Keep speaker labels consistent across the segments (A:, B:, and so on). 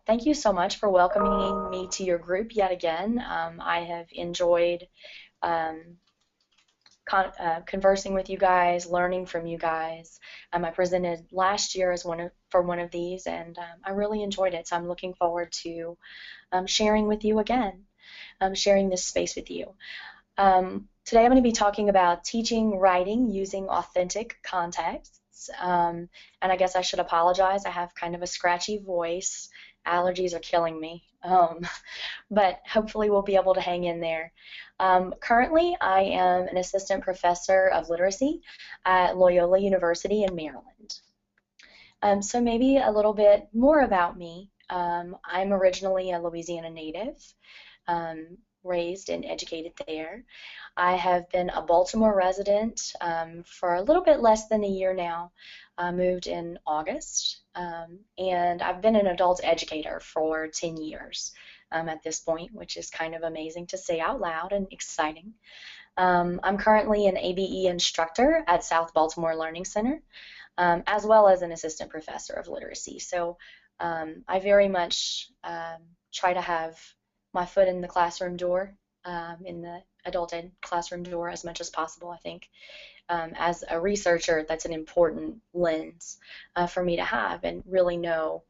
A: Thank you so much for welcoming me to your group yet again. I have enjoyed um, conversing with you guys, learning from you guys. I presented last year as for one of these, and I really enjoyed it. So I'm looking forward to sharing with you again, sharing this space with you. Today I'm going to be talking about teaching writing using authentic contexts. And I guess I should apologize. I have kind of a scratchy voice. Allergies are killing me. But hopefully we'll be able to hang in there. Currently, I am an assistant professor of literacy at Loyola University in Maryland. So maybe a little bit more about me. I'm originally a Louisiana native, raised and educated there. I have been a Baltimore resident for a little bit less than a year now. I moved in August, and I've been an adult educator for 10 years at this point, which is kind of amazing to say out loud and exciting. I'm currently an ABE instructor at South Baltimore Learning Center, as well as an assistant professor of literacy. So I very much try to have my foot in the classroom door, in the adult ed classroom door as much as possible. I think as a researcher, that's an important lens for me to have and really know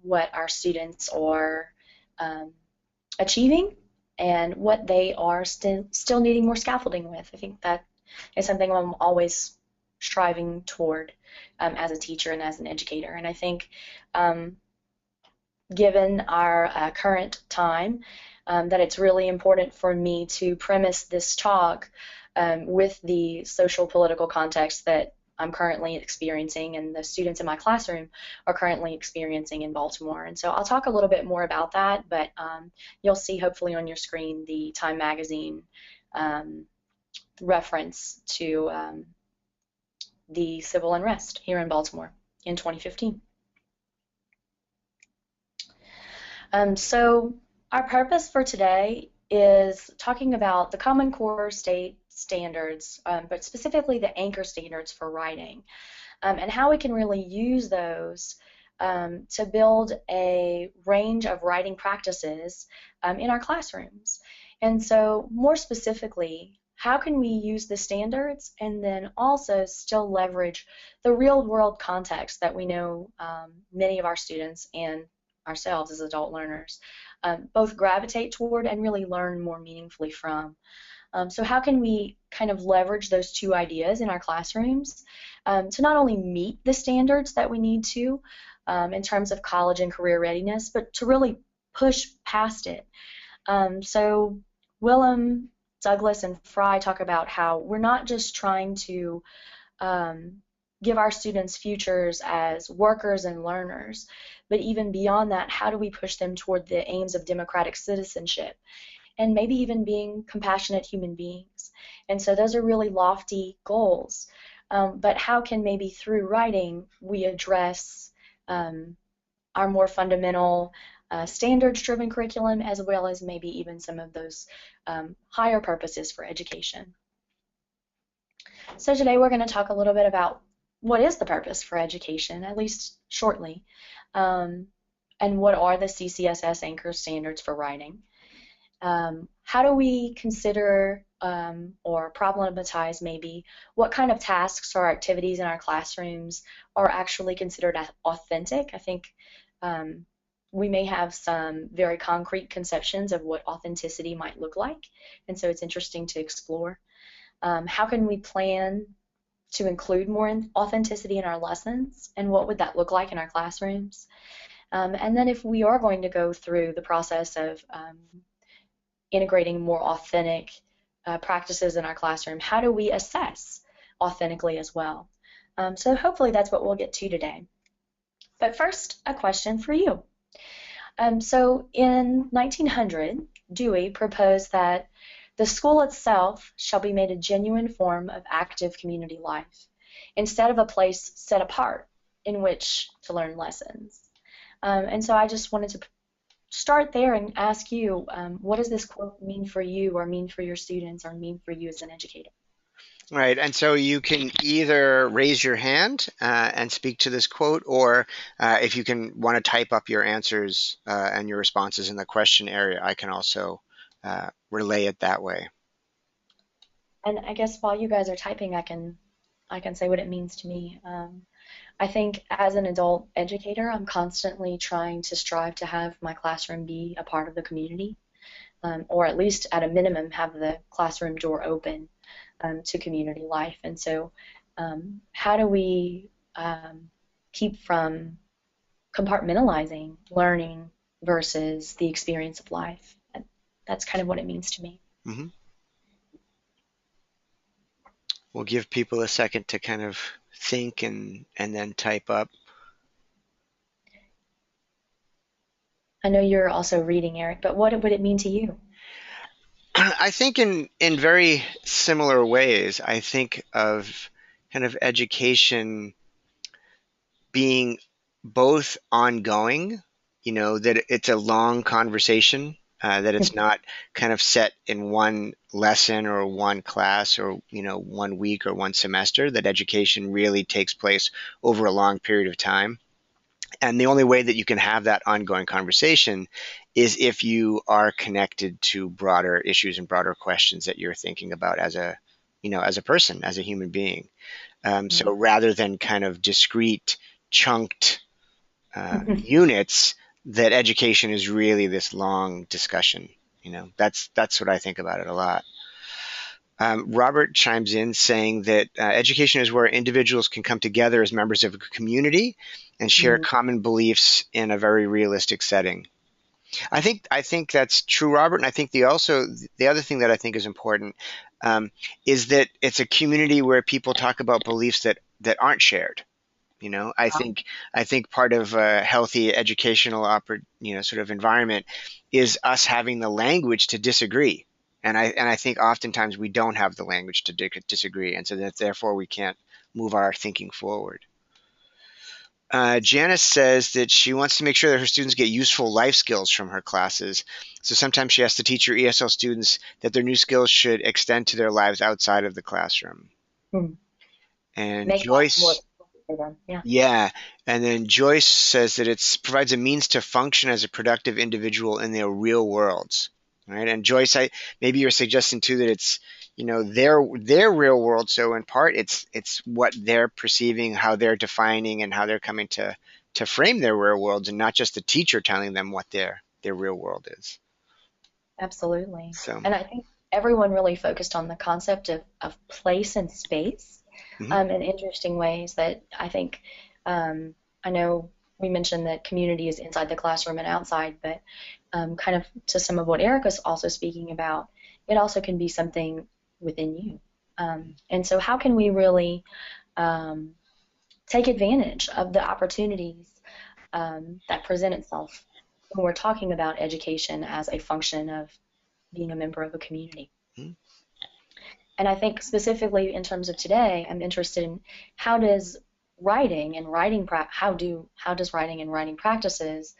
A: what our students are achieving and what they are still needing more scaffolding with. I think that is something I'm always striving toward as a teacher and as an educator. And I think given our current time, that it's really important for me to premise this talk with the social political context that I'm currently experiencing and the students in my classroom are currently experiencing in Baltimore. And so I'll talk a little bit more about that, but you'll see hopefully on your screen the Time Magazine reference to the civil unrest here in Baltimore in 2015. So our purpose for today is talking about the Common Core state standards, but specifically the anchor standards for writing, and how we can really use those to build a range of writing practices in our classrooms. And so more specifically, how can we use the standards and then also still leverage the real world context that we know many of our students and ourselves as adult learners both gravitate toward and really learn more meaningfully from. So how can we kind of leverage those two ideas in our classrooms to not only meet the standards that we need to in terms of college and career readiness, but to really push past it. So Willem, Douglas, and Fry talk about how we're not just trying to give our students futures as workers and learners, but even beyond that, how do we push them toward the aims of democratic citizenship and maybe even being compassionate human beings? And so those are really lofty goals, but how can maybe through writing we address our more fundamental standards-driven curriculum as well as maybe even some of those higher purposes for education? So today we're going to talk a little bit about what is the purpose for education, at least shortly, and what are the CCSS anchor standards for writing. How do we consider or problematize maybe what kind of tasks or activities in our classrooms are actually considered authentic? I think we may have some very concrete conceptions of what authenticity might look like, and so it's interesting to explore. How can we plan to include more authenticity in our lessons, and what would that look like in our classrooms? And then if we are going to go through the process of integrating more authentic practices in our classroom, how do we assess authentically as well? So hopefully that's what we'll get to today. But first, a question for you. So in 1900, Dewey proposed that the school itself shall be made a genuine form of active community life, instead of a place set apart in which to learn lessons. And so I just wanted to start there and ask you, what does this quote mean for you, or mean for your students, or mean for you as an educator?
B: Right, and so you can either raise your hand and speak to this quote, or if you can want to type up your answers and your responses in the question area, I can also relay it that way.
A: And I guess while you guys are typing, I can say what it means to me. I think as an adult educator, I'm constantly trying to strive to have my classroom be a part of the community, or at least at a minimum have the classroom door open to community life. And so, how do we keep from compartmentalizing learning versus the experience of life? And that's kind of what it means to me.
B: Hmm. We'll give people a second to kind of think and then type up.
A: I know you're also reading, Eric, but what would it mean to you?
B: I think in very similar ways. I think of kind of education being both ongoing, that it's a long conversation, that it's not kind of set in one lesson or one class or, 1 week or one semester, that education really takes place over a long period of time. And the only way that you can have that ongoing conversation is if you are connected to broader issues and broader questions that you're thinking about as a person, as a human being. So rather than kind of discrete, chunked units, that education is really this long discussion. That's what I think about it a lot. Robert chimes in saying that education is where individuals can come together as members of a community and share
A: Mhm.
B: common beliefs in a very realistic setting. I think that's true, Robert. And I think the other thing that I think is important is that it's a community where people talk about beliefs that aren't shared. I think part of a healthy educational sort of environment is us having the language to disagree. And I think oftentimes we don't have the language to disagree, and so that therefore we can't move our thinking forward. Janice says that she wants to make sure that her students get useful life skills from her classes. So sometimes she has to teach her ESL students that their new skills should extend to their lives outside of the classroom.
A: Hmm.
B: And
A: Make life more
B: Joyce
A: exciting for them. Yeah,
B: Yeah, and then Joyce says that it provides a means to function as a productive individual in their real worlds, right? And Joyce, maybe you're suggesting too that it's their real world. So in part, it's what they're perceiving, how they're defining, and how they're coming to frame their real worlds, and not just the teacher telling them what their real world is.
A: absolutely.
B: So,
A: And I think everyone really focused on the concept of place and space
B: mhm.
A: in interesting ways that I think, I know we mentioned that community is inside the classroom and outside, but kind of to some of what Eric was also speaking about, it also can be something within you. And so, how can we really um, take advantage of the opportunities that present itself when we're talking about education as a function of being a member of a community?
B: Mhm.
A: And I think specifically in terms of today, I'm interested in how does writing and how does writing and writing practices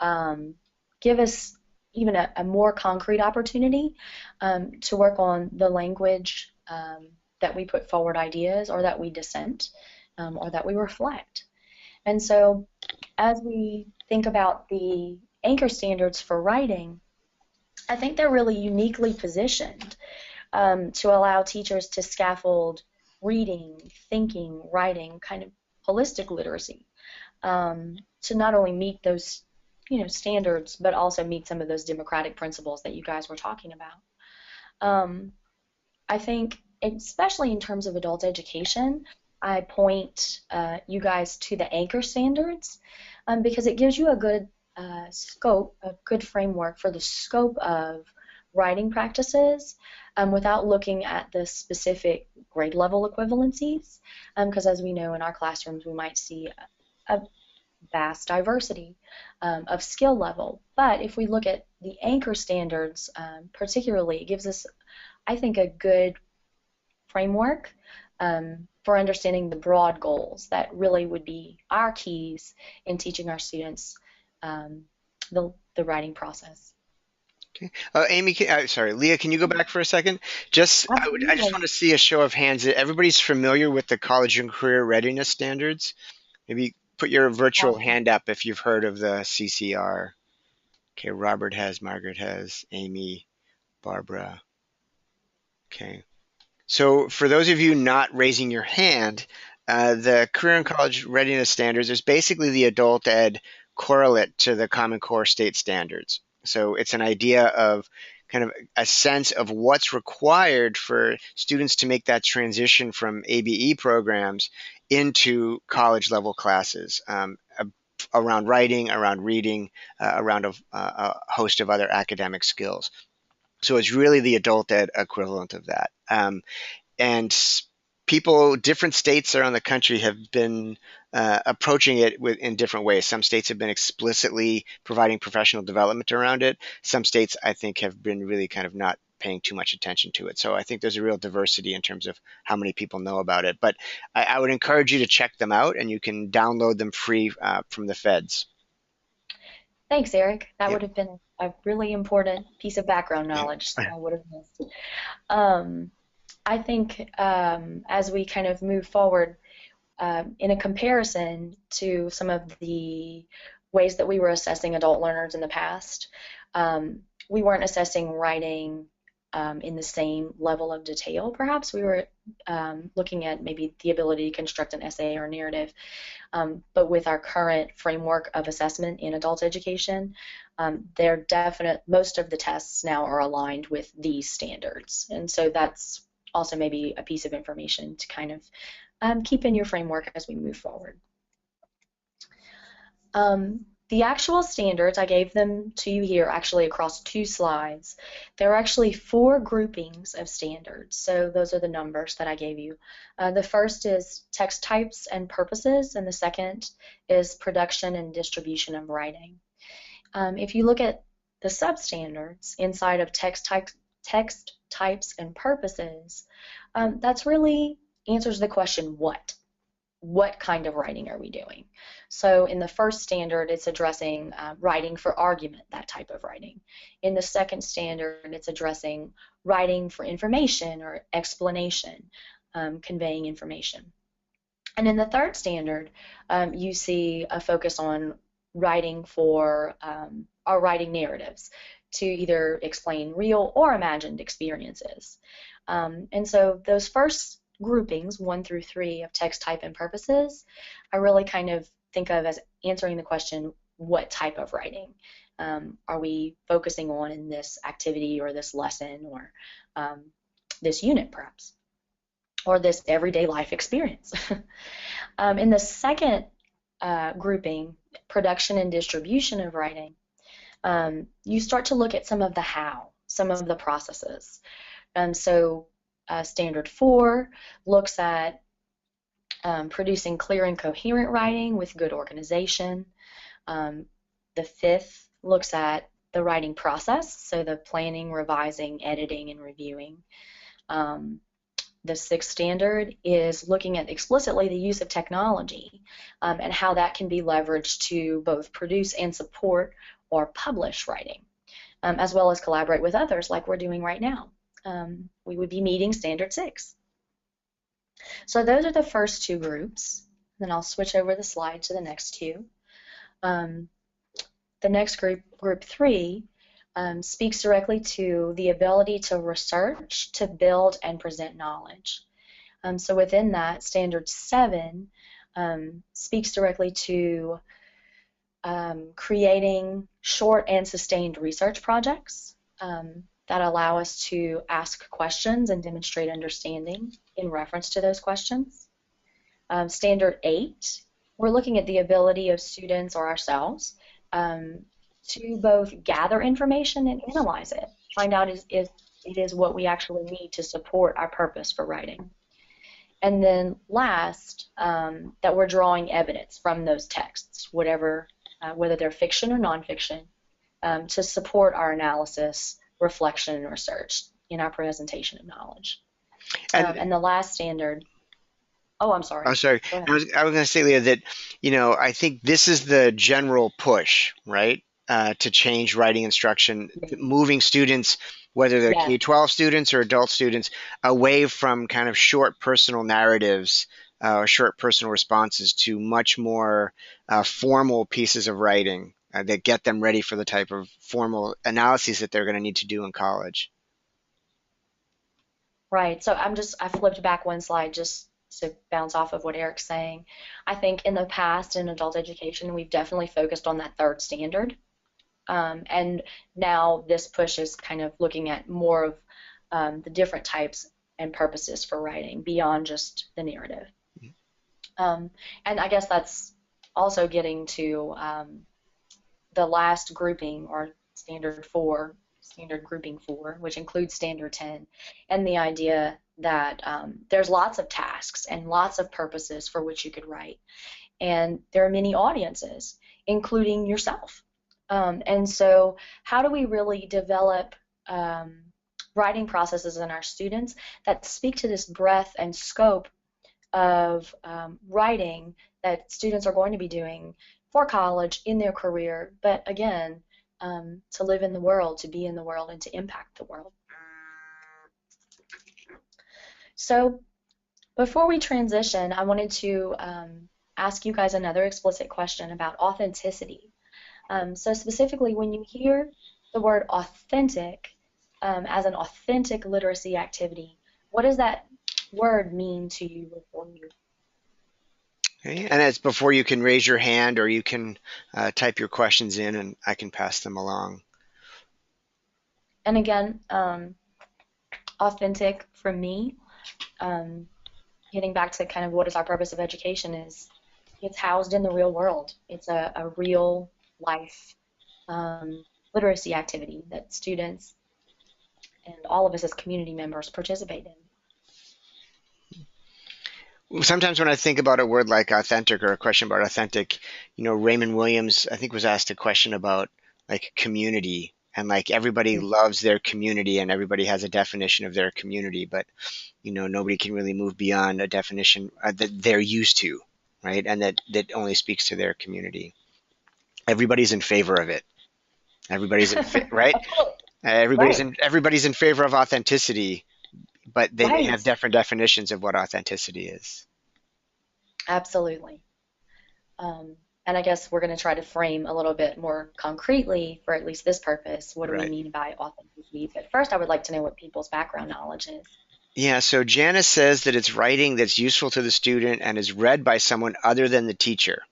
A: um, give us even a more concrete opportunity to work on the language that we put forward ideas or that we dissent or that we reflect. And so as we think about the anchor standards for writing, I think they're really uniquely positioned to allow teachers to scaffold reading, thinking, writing, kind of holistic literacy, to not only meet those standards, but also meet some of those democratic principles that you guys were talking about. Um, I think, especially in terms of adult education, I point you guys to the anchor standards because it gives you a good scope, a good framework for the scope of writing practices without looking at the specific grade level equivalencies. Because as we know in our classrooms, we might see a vast diversity of skill level. But if we look at the anchor standards, particularly, it gives us, I think, a good framework for understanding the broad goals that really would be our keys in teaching our students um, the writing process.
B: Okay. Amy, sorry, Leah, can you go back for a second? I just
A: Absolutely.
B: want to see a show of hands. Everybody's familiar with the college and career readiness standards? Maybe put your virtual
A: Awesome.
B: hand up if you've heard of the CCR. Okay, Robert has, Margaret has, Amy, Barbara. Okay. So for those of you not raising your hand, the Career and College Readiness Standards is basically the adult ed correlate to the Common Core state standards. So it's an idea of kind of a sense of what's required for students to make that transition from ABE programs into college level classes, around writing, around reading, around a host of other academic skills. So it's really the adult ed equivalent of that. And people, different states around the country have been approaching it in different ways. Some states have been explicitly providing professional development around it. Some states, I think, have been really kind of not paying too much attention to it. So I think there's a real diversity in terms of how many people know about it. But I would encourage you to check them out, and you can download them free from the feds.
A: Thanks, Eric. That
B: Yeah,
A: would have been a really important piece of background
B: yeah.
A: knowledge that I would have missed. Um, I think as we kind of move forward, in a comparison to some of the ways that we were assessing adult learners in the past, we weren't assessing writing in the same level of detail, perhaps. We were looking at maybe the ability to construct an essay or narrative. But with our current framework of assessment in adult education, most of the tests now are aligned with these standards. And so that's also maybe a piece of information to kind of keep in your framework as we move forward. The actual standards, I gave them to you here actually across 2 slides. There are actually 4 groupings of standards, so those are the numbers that I gave you. The first is text types and purposes, and the second is production and distribution of writing. If you look at the substandards inside of text types and purposes, that's really answers the question what kind of writing are we doing? So in the first standard, it's addressing writing for argument, that type of writing. In the second standard, it's addressing writing for information or explanation, conveying information. And in the third standard, you see a focus on writing for or writing narratives to either explain real or imagined experiences. And so those first groupings, 1 through 3, of text type and purposes, I really kind of think of as answering the question, what type of writing are we focusing on in this activity or this lesson or this unit perhaps, or this everyday life experience. In the second grouping, production and distribution of writing, you start to look at some of the how, some of the processes. So Standard 4 looks at producing clear and coherent writing with good organization. The fifth looks at the writing process, so the planning, revising, editing, and reviewing. The sixth standard is looking at explicitly the use of technology and how that can be leveraged to both produce and support or publish writing, as well as collaborate with others like we're doing right now. We would be meeting Standard 6. So those are the first 2 groups. Then I'll switch over the slide to the next 2. The next group, Group 3, speaks directly to the ability to research, to build, and present knowledge. So within that, Standard 7 speaks directly to creating short and sustained research projects that allow us to ask questions and demonstrate understanding in reference to those questions. Standard 8, we're looking at the ability of students or ourselves to both gather information and analyze it, find out if it is what we actually need to support our purpose for writing. And then last, that we're drawing evidence from those texts, whether they're fiction or nonfiction, to support our analysis, reflection, and research in our presentation of knowledge.
B: And
A: And the last standard, oh, I'm sorry.
B: I'm sorry.
A: Go ahead.
B: I was going to say, Leah, that I think this is the general push, right? to change writing instruction, moving students, whether they're
A: Yes.
B: K-12 students or adult students, away from kind of short personal narratives or short personal responses to much more formal pieces of writing that get them ready for the type of formal analyses that they're going to need to do in college.
A: Right. So I flipped back one slide just to bounce off of what Eric's saying. I think in the past in adult education, we've definitely focused on that third standard. And now this push is kind of looking at more of the different types and purposes for writing beyond just the narrative. And I guess that's also getting to the last grouping, or standard grouping 4, which includes standard 10, and the idea that there's lots of tasks and lots of purposes for which you could write. And there are many audiences, including yourself. And so how do we really develop writing processes in our students that speak to this breadth and scope of writing that students are going to be doing for college, in their career, but again, to live in the world, to be in the world, and to impact the world. So before we transition, I wanted to ask you guys another explicit question about authenticity. So specifically, when you hear the word authentic as an authentic literacy activity, what does that word mean to you before you?
B: Okay. And it's before you can raise your hand, or you can type your questions in and I can pass them along.
A: And again, authentic for me, getting back to kind of what is our purpose of education, is it's housed in the real world. It's a real life literacy activity that students and all of us as community members participate in.
B: Sometimes when I think about a word like authentic, or a question about authentic, Raymond Williams, I think, was asked a question about like community, and like everybody loves their community and everybody has a definition of their community, but nobody can really move beyond a definition that they're used to, right? And that only speaks to their community. Everybody's in favor of it. Everybody's right?
A: Right,
B: Everybody's in favor of authenticity, but they may
A: right,
B: have different definitions of what authenticity is.
A: absolutely. And I guess we're going to try to frame a little bit more concretely, for at least this purpose, what do we
B: Right.
A: mean by authenticity? But first, I would like to know what people's background knowledge is.
B: Yeah, so Janice says that it's writing that's useful to the student and is read by someone other than the teacher.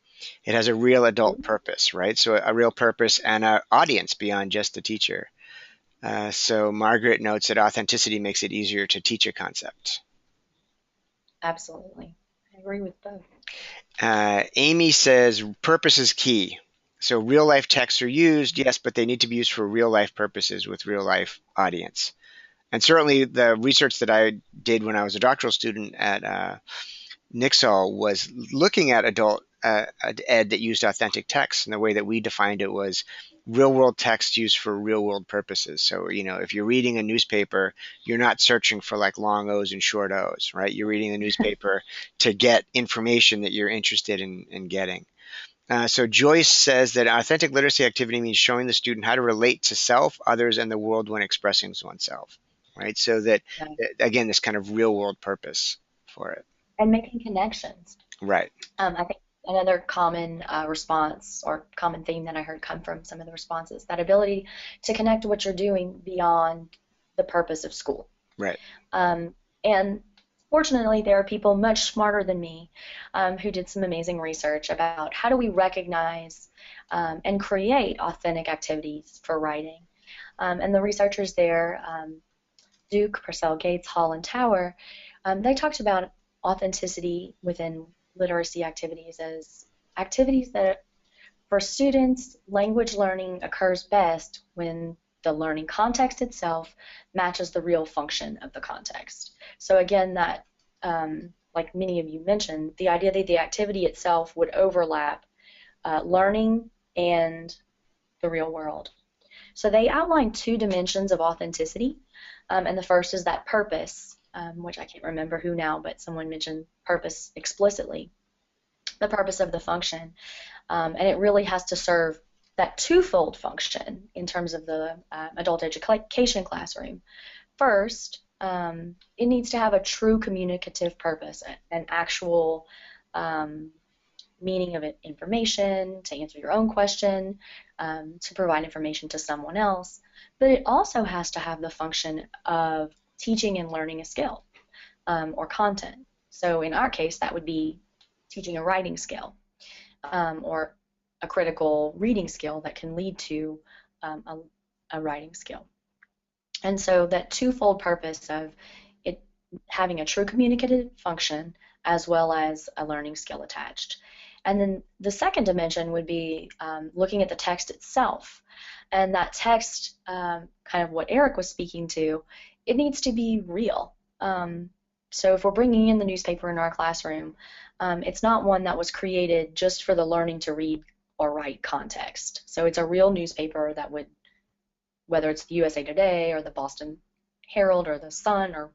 B: It has a real adult purpose, right? So a real purpose and an audience beyond just the teacher. So Margaret notes that authenticity makes it easier to teach a concept.
A: Absolutely. I agree with both.
B: Amy says purpose is key. So real life texts are used, yes, but they need to be used for real life purposes with real life audience. And certainly the research that I did when I was a doctoral student at Nixall was looking at adult ed that used authentic text, and the way that we defined it was real world text used for real world purposes. So, if you're reading a newspaper, you're not searching for like long O's and short O's, right? You're reading the newspaper to get information that you're interested in getting. So Joyce says that authentic literacy activity means showing the student how to relate to self, others, and the world when expressing oneself, right? So that,
A: Yeah.
B: again, this kind of real world purpose for it.
A: And making connections.
B: Right.
A: I think another common response or common theme that I heard come from some of the responses, that ability to connect what you're doing beyond the purpose of school.
B: Right.
A: And fortunately, there are people much smarter than me who did some amazing research about how do we recognize and create authentic activities for writing. And the researchers there, Duke, Purcell, Gates, Hall, and Tower, they talked about authenticity within literacy activities as activities that, for students, language learning occurs best when the learning context itself matches the real function of the context. So again, that, like many of you mentioned, the idea that the activity itself would overlap learning and the real world. So they outline 2 dimensions of authenticity, and the first is that purpose, which I can't remember who now, but someone mentioned purpose explicitly, the purpose of the function, and it really has to serve that twofold function in terms of the adult education classroom. First, it needs to have a true communicative purpose, an actual meaning of it, information, to answer your own question, to provide information to someone else. But it also has to have the function of teaching and learning a skill or content. So in our case, that would be teaching a writing skill or a critical reading skill that can lead to a writing skill. And so that twofold purpose of it having a true communicative function as well as a learning skill attached. And then the second dimension would be looking at the text itself. And that text, kind of what Eric was speaking to, it needs to be real. So if we're bringing in the newspaper in our classroom, it's not one that was created just for the learning to read or write context. So it's a real newspaper that would, whether it's the USA Today or the Boston Herald or the Sun, or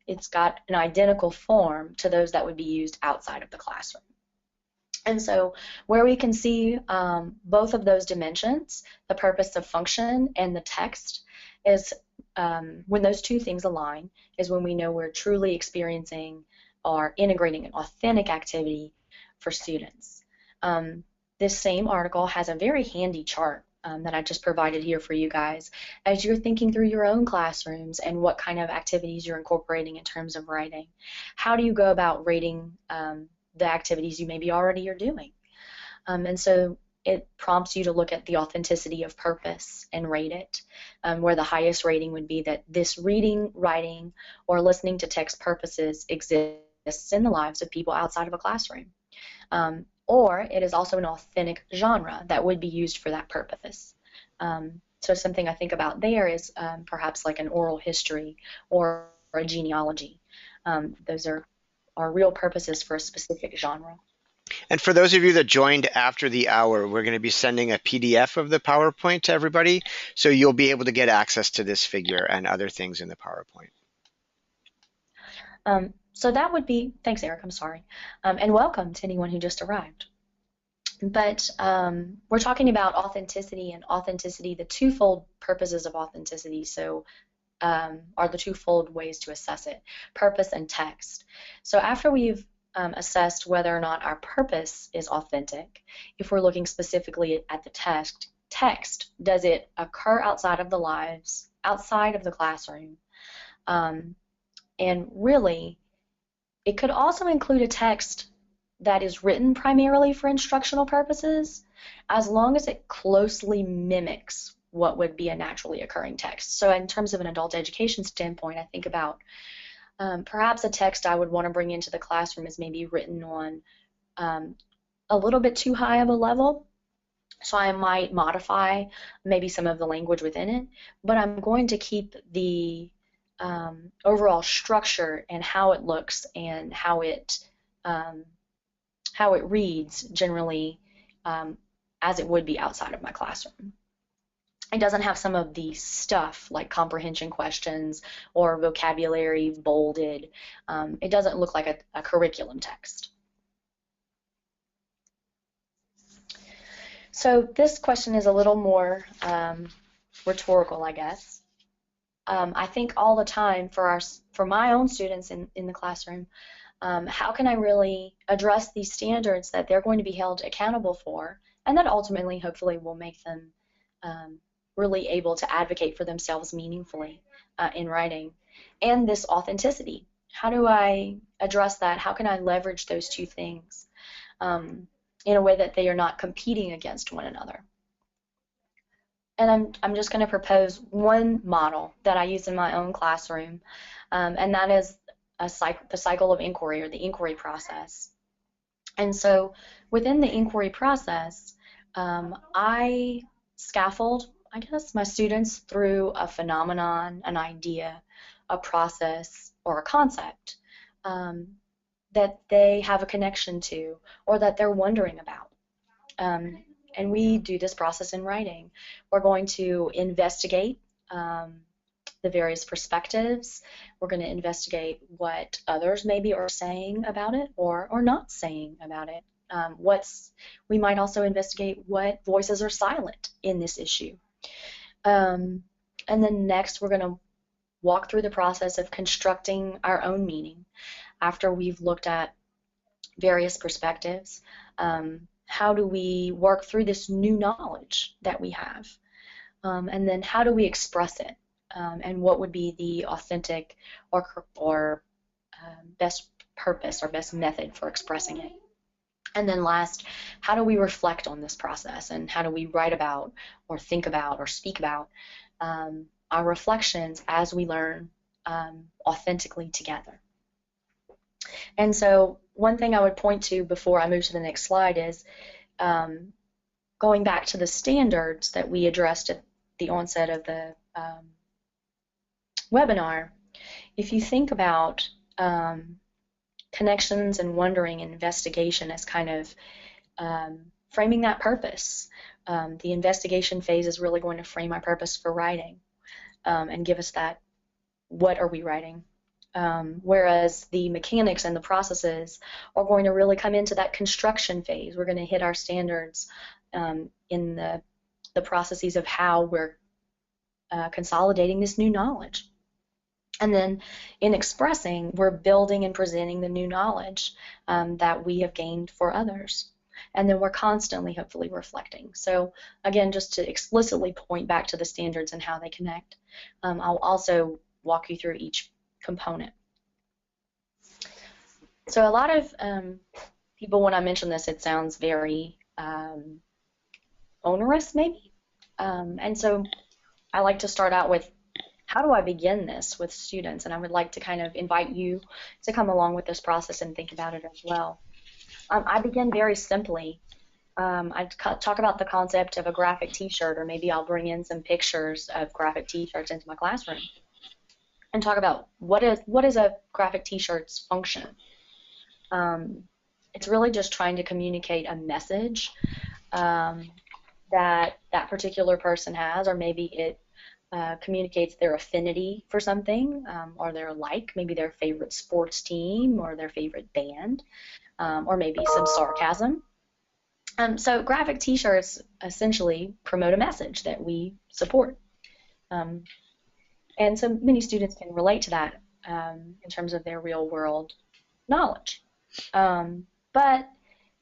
A: it's got an identical form to those that would be used outside of the classroom. And so where we can see both of those dimensions, the purpose of function and the text, is when those two things align, is when we know we're truly experiencing or integrating an authentic activity for students. This same article has a very handy chart that I just provided here for you guys as you're thinking through your own classrooms and what kind of activities you're incorporating in terms of writing. How do you go about rating the activities you maybe already are doing? And so it prompts you to look at the authenticity of purpose and rate it, where the highest rating would be that this reading, writing, or listening to text purposes exists in the lives of people outside of a classroom. Or it is also an authentic genre that would be used for that purpose. So something I think about there is perhaps like an oral history or a genealogy. Those are real purposes for a specific genre.
B: And for those of you that joined after the hour, we're going to be sending a PDF of the PowerPoint to everybody, so you'll be able to get access to this figure and other things in the PowerPoint.
A: So that would be, thanks Eric, I'm sorry, and welcome to anyone who just arrived. But we're talking about authenticity, and authenticity, the twofold purposes of authenticity, so are the twofold ways to assess it, purpose and text. So after we've assessed whether or not our purpose is authentic, if we're looking specifically at the text, does it occur outside of the lives, outside of the classroom? And really, it could also include a text that is written primarily for instructional purposes, as long as it closely mimics what would be a naturally occurring text. So in terms of an adult education standpoint, I think about perhaps a text I would want to bring into the classroom is maybe written on a little bit too high of a level. So I might modify maybe some of the language within it, but I'm going to keep the overall structure and how it looks and how it reads generally as it would be outside of my classroom. It doesn't have some of the stuff like comprehension questions or vocabulary bolded. It doesn't look like a curriculum text. So this question is a little more rhetorical, I guess. I think all the time for my own students in the classroom, how can I really address these standards that they're going to be held accountable for, and that ultimately, hopefully, will make them really able to advocate for themselves meaningfully in writing, and this authenticity. How do I address that? How can I leverage those two things in a way that they are not competing against one another? And I'm just going to propose one model that I use in my own classroom, and that is the cycle of inquiry, or the inquiry process. And so within the inquiry process, I scaffold, I guess, my students through a phenomenon, an idea, a process, or a concept that they have a connection to or that they're wondering about. And we do this process in writing. We're going to investigate the various perspectives. We're going to investigate what others maybe are saying about it or not saying about it. What's we might also investigate what voices are silent in this issue. Um, and then next, we're going to walk through the process of constructing our own meaning after we've looked at various perspectives. How do we work through this new knowledge that we have? And then how do we express it? And what would be the authentic or best purpose or best method for expressing it? And then last, how do we reflect on this process, and how do we write about or think about or speak about our reflections as we learn authentically together? And so one thing I would point to before I move to the next slide is going back to the standards that we addressed at the onset of the webinar. If you think about connections and wondering and investigation as kind of framing that purpose, the investigation phase is really going to frame our purpose for writing and give us that, what are we writing? Whereas the mechanics and the processes are going to really come into that construction phase. We're going to hit our standards in the processes of how we're consolidating this new knowledge. And then in expressing, we're building and presenting the new knowledge that we have gained for others. And then we're constantly, hopefully, reflecting. So again, just to explicitly point back to the standards and how they connect, I'll also walk you through each component. So a lot of people, when I mention this, it sounds very onerous, maybe. And so I like to start out with, how do I begin this with students? And I would like to kind of invite you to come along with this process and think about it as well. I begin very simply. I talk about the concept of a graphic t-shirt, or maybe I'll bring in some pictures of graphic t-shirts into my classroom and talk about what is a graphic t-shirt's function. It's really just trying to communicate a message that particular person has, or maybe it communicates their affinity for something, or their maybe their favorite sports team or their favorite band, or maybe some sarcasm. So graphic t-shirts essentially promote a message that we support. And so many students can relate to that in terms of their real world knowledge. But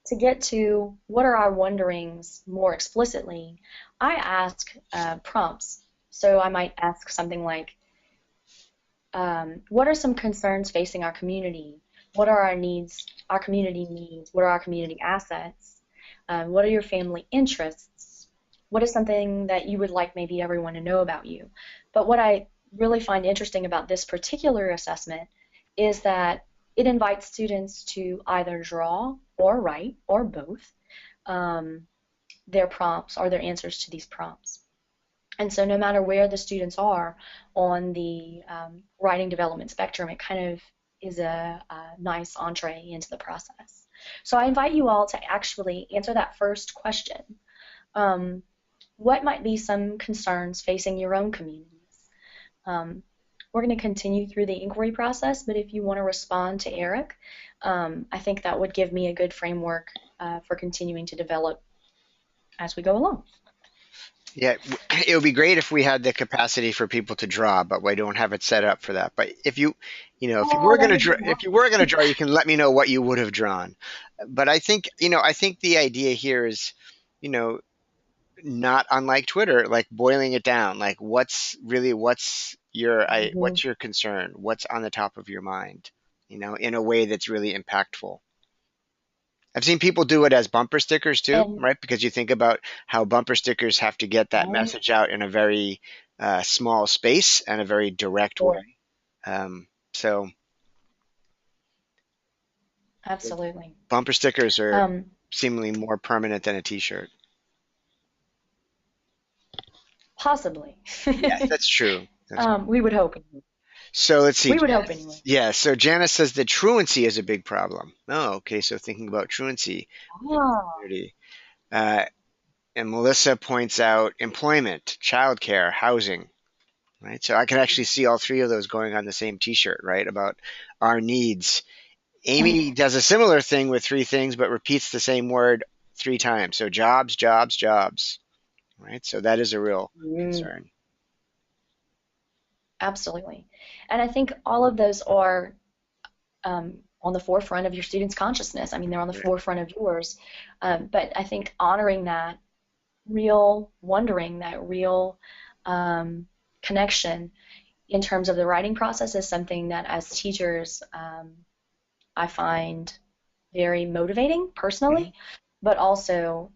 A: to get to what are our wonderings more explicitly, I ask prompts. So I might ask something like, what are some concerns facing our community? What are our needs, our community needs? What are our community assets? What are your family interests? What is something that you would like maybe everyone to know about you? But what I really find interesting about this particular assessment is that it invites students to either draw or write, or both, their prompts or their answers to these prompts. And so no matter where the students are on the writing development spectrum, it kind of is a nice entree into the process. So I invite you all to actually answer that first question. What might be some concerns facing your own communities? We're going to continue through the inquiry process, but if you want to respond to Eric, I think that would give me a good framework for continuing to develop as we go along.
B: Yeah, it would be great if we had the capacity for people to draw, but we don't have it set up for that. But if you were going to draw, you can let me know what you would have drawn. But I think, the idea here is, not unlike Twitter, like boiling it down, like what's your concern? What's on the top of your mind, in a way that's really impactful. I've seen people do it as bumper stickers too, right? Because you think about how bumper stickers have to get that message out in a very small space and a very direct way. So
A: absolutely,
B: bumper stickers are seemingly more permanent than a t-shirt.
A: Possibly.
B: Yes, that's true.
A: We would hope.
B: So let's see.
A: We would hope anyway.
B: Yeah, so Janice says that truancy is a big problem. Oh, okay, so thinking about truancy. And Melissa points out employment, childcare, housing, right? So I can actually see all three of those going on the same t-shirt, right? About our needs Amy does a similar thing with three things, but repeats the same word three times. So jobs, jobs, jobs, right? So that is a real
A: Mm,
B: concern.
A: absolutely. And I think all of those are on the forefront of your students' consciousness. I mean, they're on the
B: Right.
A: forefront of yours. But I think honoring that real wondering, that real um, connection in terms of the writing process is something that as teachers I find very motivating
B: Mhm,
A: personally, but also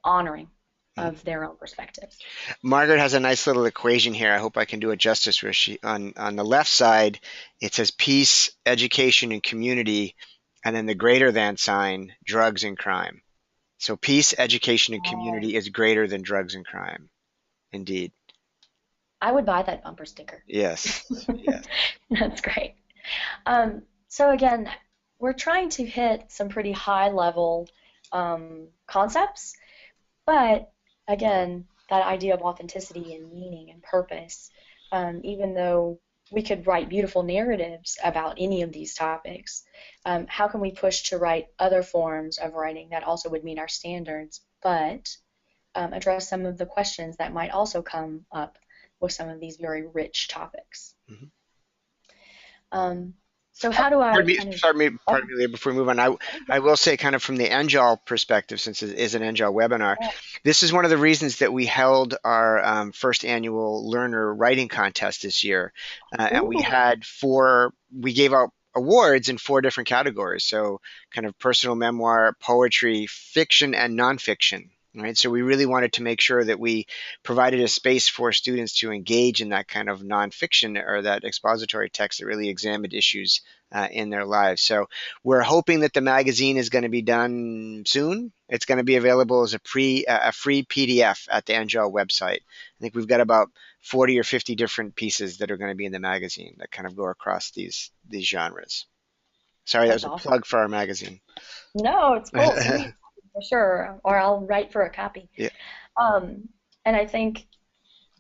A: honoring
B: mhm.
A: of their own perspectives.
B: Margaret has a nice little equation here. I hope I can do it justice. Where she on the left side, it says peace, education, and community, and then the greater than sign, drugs and crime. So peace, education, and
A: Oh,
B: community is greater than drugs and crime. Indeed.
A: I would buy that bumper sticker.
B: Yes. Yes.
A: That's great. So again, we're trying to hit some pretty high level concepts, but again, that idea of authenticity and meaning and purpose, even though we could write beautiful narratives about any of these topics, how can we push to write other forms of writing that also would meet our standards, but address some of the questions that might also come up with some of these very rich topics?
B: Mhm.
A: Um, so how do I
B: Pardon me,
A: kind of,
B: pardon me, Leah, before we move on. I will say, kind of from the NJAL perspective, since it is an NJAL webinar, this is one of the reasons that we held our first annual learner writing contest this year. And we
A: ooh,
B: had we gave out awards in four different categories. So, kind of personal memoir, poetry, fiction, and nonfiction. Right. So, we really wanted to make sure that we provided a space for students to engage in that kind of nonfiction or that expository text that really examined issues in their lives. So we're hoping that the magazine is going to be done soon. It's going to be available as a free PDF at the NGL website. I think we've got about 40 or 50 different pieces that are going to be in the magazine that kind of go across these genres. Sorry, that
A: that's
B: was a
A: awesome.
B: plug for our magazine.
A: No, it's cool. Send me a copy for sure, or I'll write for a copy.
B: Yeah.
A: Um, and I think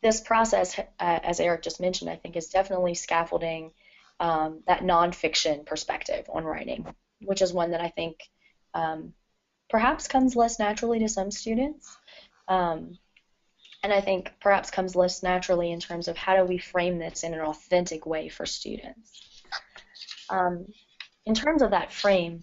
A: this process, as Eric just mentioned, I think is definitely scaffolding that nonfiction perspective on writing, which is one that I think um, perhaps comes less naturally to some students. Um, and I think perhaps comes less naturally in terms of how do we frame this in an authentic way for students. Um, in terms of that frame,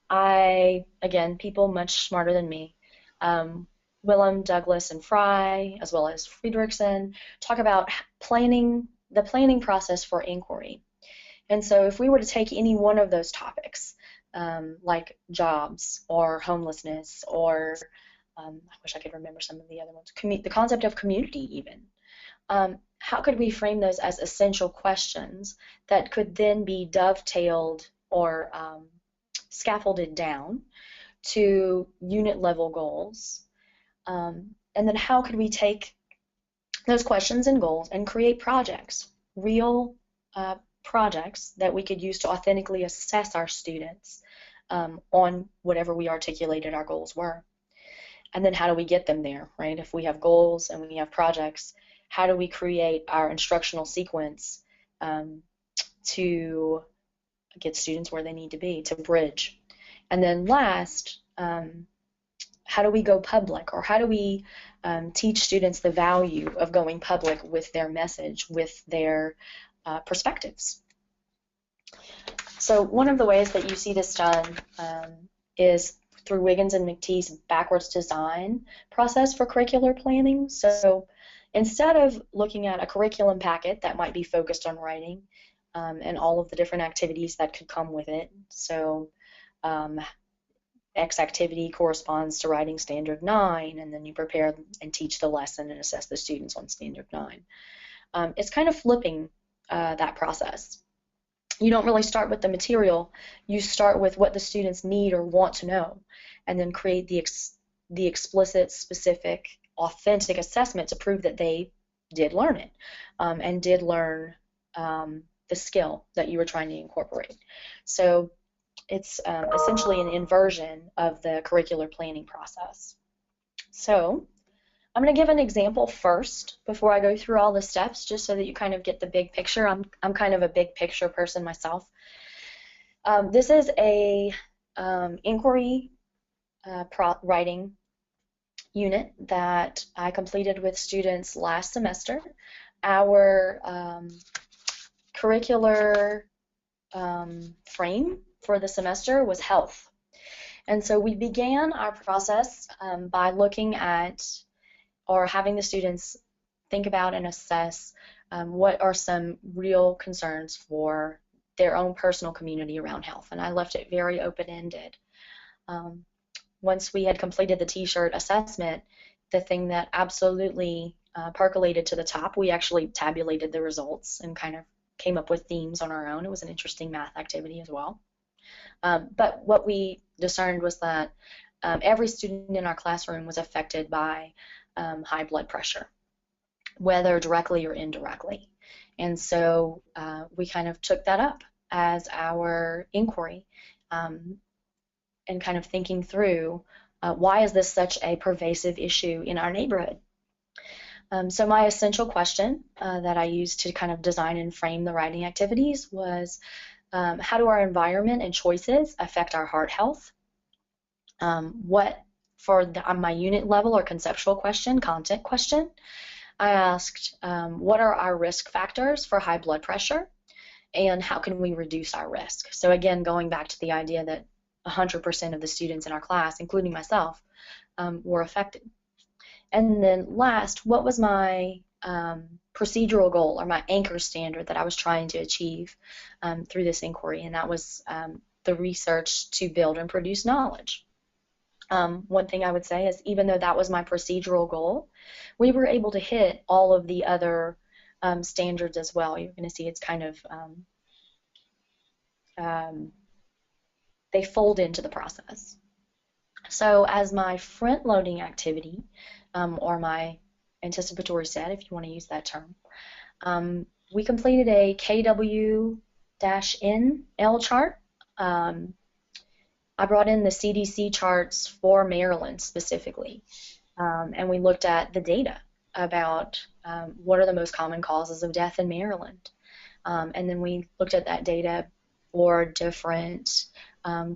A: again, people much smarter than me, um, Willem, Douglas, and Fry, as well as Friedrichsen, talk about the planning process for inquiry. And so if we were to take any one of those topics, like jobs or homelessness or I wish I could remember some of the other ones, the concept of community even, how could we frame those as essential questions that could then be dovetailed or scaffolded down to unit level goals? And then how could we take those questions and goals and create projects, real projects that we could use to authentically assess our students on whatever we articulated our goals were? And then how do we get them there, right? If we have goals and we have projects, how do we create our instructional sequence um, to get students where they need to be, to bridge? And then last, how do we go public, or how do we teach students the value of going public with their message, with their perspectives? So one of the ways that you see this done is through Wiggins and McTee's backwards design process for curricular planning. So instead of looking at a curriculum packet that might be focused on writing and all of the different activities that could come with it, so um, X activity corresponds to writing standard 9, and then you prepare and teach the lesson and assess the students on standard 9. It's kind of flipping that process. You don't really start with the material, you start with what the students need or want to know, and then create the explicit, specific, authentic assessment to prove that they did learn it and did learn the skill that you were trying to incorporate. So it's essentially an inversion of the curricular planning process. So I'm going to give an example first before I go through all the steps, just so that you kind of get the big picture. I'm kind of a big picture person myself. This is a inquiry writing unit that I completed with students last semester. Our curricular frame for the semester was health. And so we began our process by looking at or having the students think about and assess what are some real concerns for their own personal community around health. And I left it very open-ended. Once we had completed the t-shirt assessment, the thing that absolutely percolated to the top, we actually tabulated the results and kind of came up with themes on our own. It was an interesting math activity as well. But what we discerned was that every student in our classroom was affected by high blood pressure, whether directly or indirectly. And so we kind of took that up as our inquiry and kind of thinking through why is this such a pervasive issue in our neighborhood? So my essential question that I used to kind of design and frame the writing activities was, how do our environment and choices affect our heart health? What, for my unit level or conceptual question, content question, I asked, what are our risk factors for high blood pressure, and how can we reduce our risk? So again, going back to the idea that 100% of the students in our class, including myself, were affected. And then last, what was my procedural goal or my anchor standard that I was trying to achieve through this inquiry? And that was the research to build and produce knowledge. One thing I would say is, even though that was my procedural goal, we were able to hit all of the other standards as well. You're going to see it's kind of, they fold into the process. So as my front-loading activity, or my anticipatory set, if you want to use that term, we completed a KW-NL chart. I brought in the CDC charts for Maryland specifically, and we looked at the data about what are the most common causes of death in Maryland. And then we looked at that data for different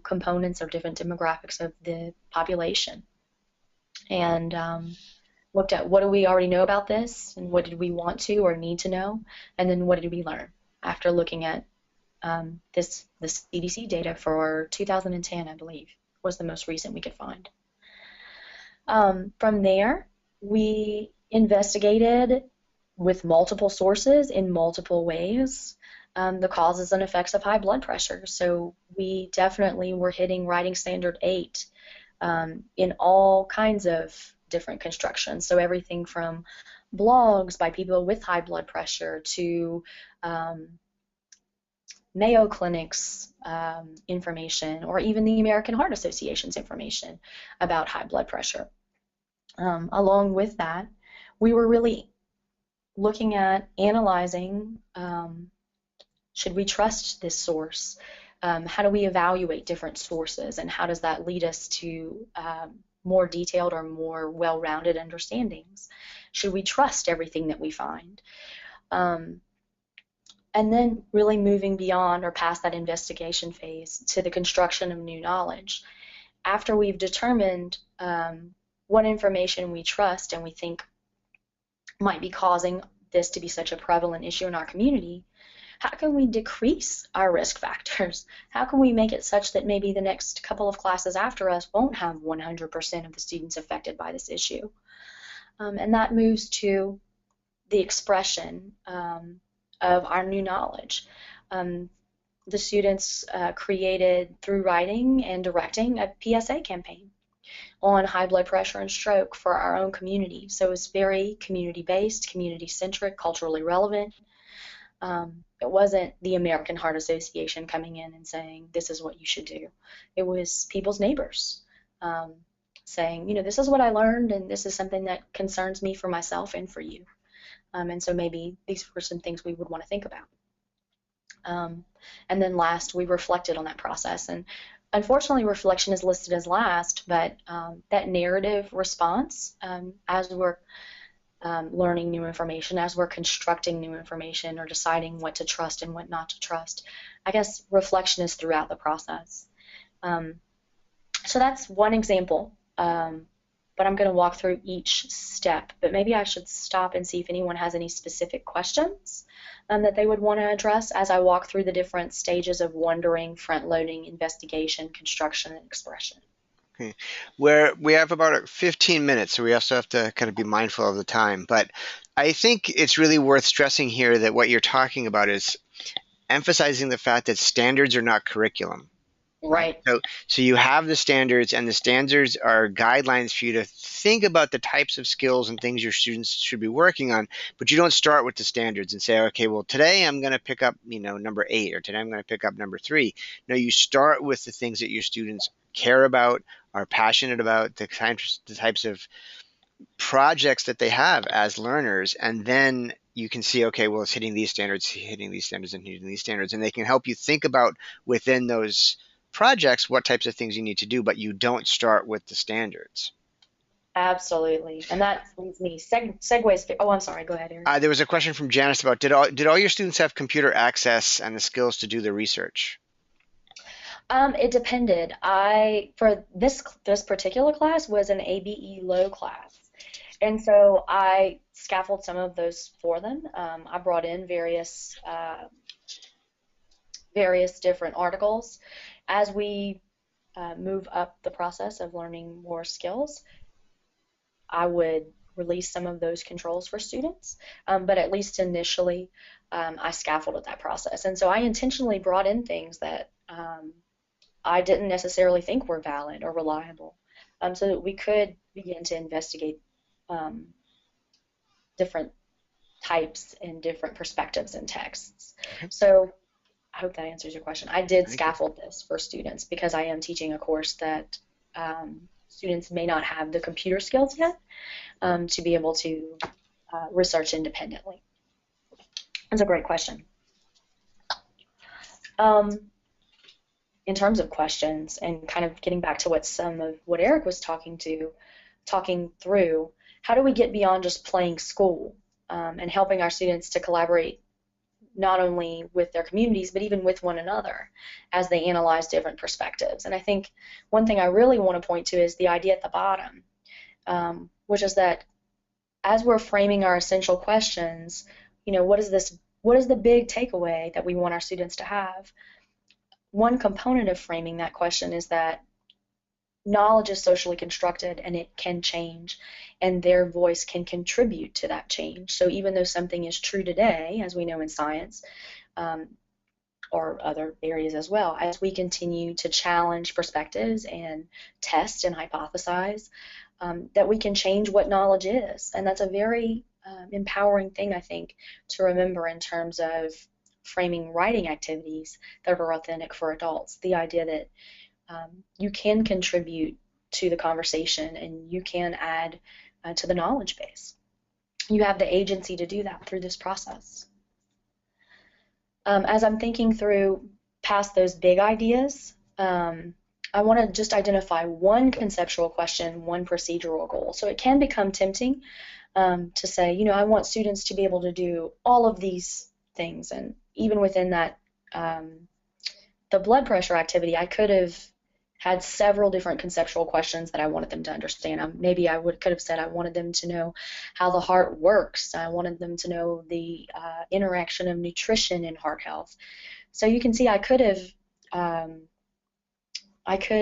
A: components or different demographics of the population, and looked at what do we already know about this, and what did we want to or need to know, and then what did we learn after looking at the CDC data for 2010, I believe, was the most recent we could find. From there, we investigated with multiple sources in multiple ways the causes and effects of high blood pressure. So we definitely were hitting writing standard 8 in all kinds of different constructions. So everything from blogs by people with high blood pressure to Mayo Clinic's information, or even the American Heart Association's information about high blood pressure. Along with that, we were really looking at analyzing, should we trust this source? How do we evaluate different sources, and how does that lead us to more detailed or more well-rounded understandings? Should we trust everything that we find? And then really moving beyond or past that investigation phase to the construction of new knowledge. After we've determined what information we trust and we think might be causing this to be such a prevalent issue in our community, how can we decrease our risk factors? How can we make it such that maybe the next couple of classes after us won't have 100% of the students affected by this issue? And that moves to the expression of our new knowledge. The students created, through writing and directing, a PSA campaign on high blood pressure and stroke for our own community. So it's very community-based, community-centric, culturally relevant. It wasn't the American Heart Association coming in and saying, this is what you should do. It was people's neighbors saying, you know, this is what I learned, and this is something that concerns me for myself and for you. And so maybe these were some things we would want to think about. And then last, we reflected on that process. And unfortunately, reflection is listed as last, but that narrative response, as we're learning new information, as we're constructing new information or deciding what to trust and what not to trust. I guess reflection is throughout the process. Um, so that's one example, but I'm going to walk through each step. But maybe I should stop and see if anyone has any specific questions that they would want to address as I walk through the different stages of wondering, front loading, investigation, construction, and expression.
B: Okay. Where we have about 15 minutes, so we also have to kind of be mindful of the time. But I think it's really worth stressing here that what you're talking about is emphasizing the fact that standards are not curriculum. Right.
A: Right.
B: So you have the standards, and the standards are guidelines for you to think about the types of skills and things your students should be working on. But you don't start with the standards and say, okay, well, today I'm going to pick up, number 8, or today I'm going to pick up number 3. No, you start with the things that your students care about, are passionate about, the types of projects that they have as learners, and then you can see, okay, well, it's hitting these standards, hitting these standards, and hitting these standards, and they can help you think about within those projects what types of things you need to do, but you don't start with the standards.
A: Absolutely. And that leads me segues. Oh, I'm sorry. Go ahead, Eric.
B: There was a question from Janice about did all your students have computer access and the skills to do the research?
A: It depended. For this particular class was an ABE low class, and so I scaffolded some of those for them. I brought in various different articles as we move up the process of learning more skills. I would release some of those controls for students, but at least initially, I scaffolded that process, and so I intentionally brought in things that I didn't necessarily think were valid or reliable, so that we could begin to investigate um, different types and different perspectives in texts.
B: Okay.
A: So I hope that answers your question. I did
B: Thank you.
A: scaffold this for students because I am teaching a course that students may not have the computer skills yet to be able to research independently. That's a great question. In terms of questions and kind of getting back to what Eric was talking through, how do we get beyond just playing school and helping our students to collaborate not only with their communities but even with one another as they analyze different perspectives? And I think one thing I really want to point to is the idea at the bottom, which is that as we're framing our essential questions, what is the big takeaway that we want our students to have? One component of framing that question is that knowledge is socially constructed and it can change, and their voice can contribute to that change. So even though something is true today, as we know in science, or other areas as well, as we continue to challenge perspectives and test and hypothesize, that we can change what knowledge is. And that's a very empowering thing, I think, to remember in terms of framing writing activities that are authentic for adults. The idea that you can contribute to the conversation and you can add to the knowledge base. You have the agency to do that through this process. As I'm thinking through past those big ideas, I want to just identify one conceptual question, one procedural goal. So it can become tempting to say, I want students to be able to do all of these things. And even within that, the blood pressure activity, I could have had several different conceptual questions that I wanted them to understand. Maybe I could have said I wanted them to know how the heart works. I wanted them to know the interaction of nutrition and heart health. So you can see I could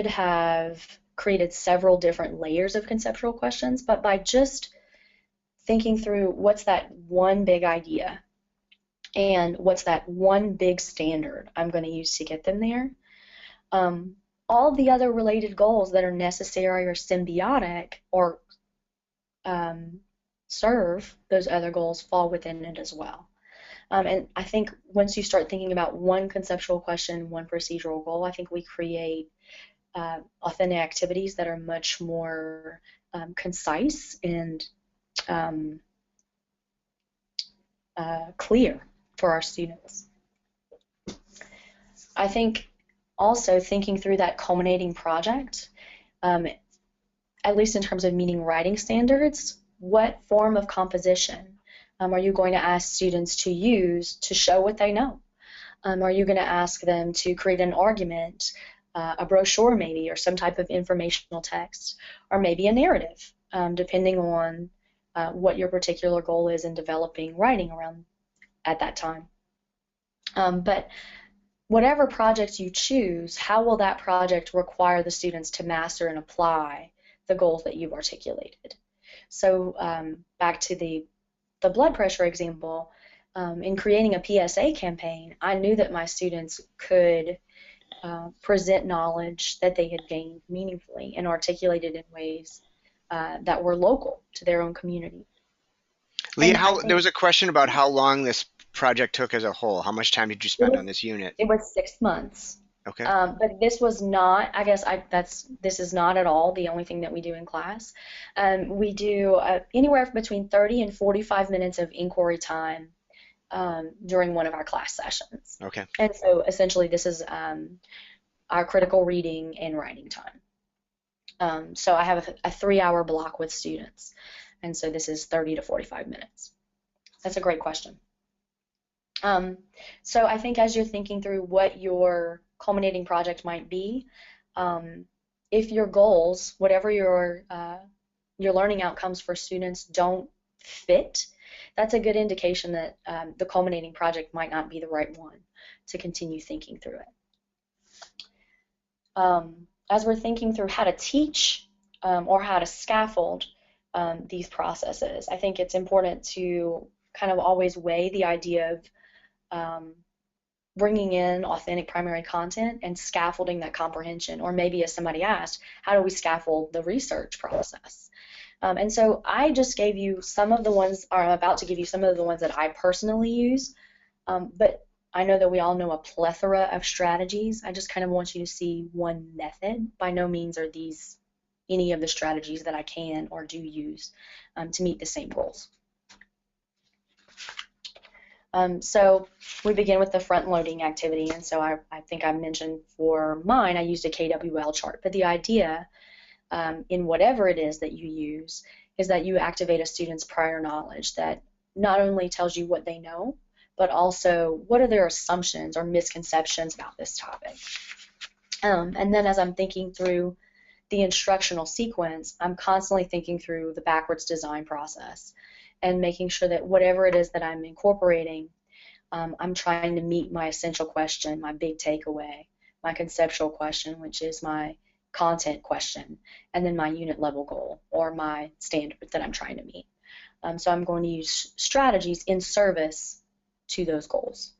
A: have created several different layers of conceptual questions, but by just thinking through what's that one big idea and what's that one big standard I'm going to use to get them there, all the other related goals that are necessary or symbiotic or serve those other goals fall within it as well. And I think once you start thinking about one conceptual question, one procedural goal, I think we create authentic activities that are much more concise and clear for our students. I think also thinking through that culminating project, at least in terms of meeting writing standards, what form of composition are you going to ask students to use to show what they know? Are you going to ask them to create an argument, a brochure maybe, or some type of informational text, or maybe a narrative, depending on what your particular goal is in developing writing around at that time. But whatever project you choose, how will that project require the students to master and apply the goals that you've articulated? So back to the blood pressure example, in creating a PSA campaign, I knew that my students could present knowledge that they had gained meaningfully and articulate it in ways that were local to their own community.
B: Leah, there was a question about how long this project took as a whole. How much time did you spend on this unit?
A: It was 6 months.
B: Okay.
A: But this was not, I guess this is not at all the only thing that we do in class. We do anywhere between 30 and 45 minutes of inquiry time during one of our class sessions.
B: Okay.
A: And so essentially this is our critical reading and writing time. So I have a 3-hour block with students. And so this is 30 to 45 minutes. That's a great question. So I think as you're thinking through what your culminating project might be, if your goals, whatever your learning outcomes for students don't fit, that's a good indication that the culminating project might not be the right one to continue thinking through it. As we're thinking through how to teach or how to scaffold these processes, I think it's important to kind of always weigh the idea of bringing in authentic primary content and scaffolding that comprehension, or maybe as somebody asked, how do we scaffold the research process? And so I just gave you some of the ones, or I'm about to give you some of the ones that I personally use, but I know that we all know a plethora of strategies. I just kind of want you to see one method. By no means are these any of the strategies that I can or do use to meet the same goals. So we begin with the front-loading activity, and so I think I mentioned for mine I used a KWL chart, but the idea in whatever it is that you use is that you activate a student's prior knowledge that not only tells you what they know, but also what are their assumptions or misconceptions about this topic. And then as I'm thinking through the instructional sequence, I'm constantly thinking through the backwards design process and making sure that whatever it is that I'm incorporating, I'm trying to meet my essential question, my big takeaway, my conceptual question, which is my content question, and then my unit level goal or my standard that I'm trying to meet. So I'm going to use strategies in service to those goals.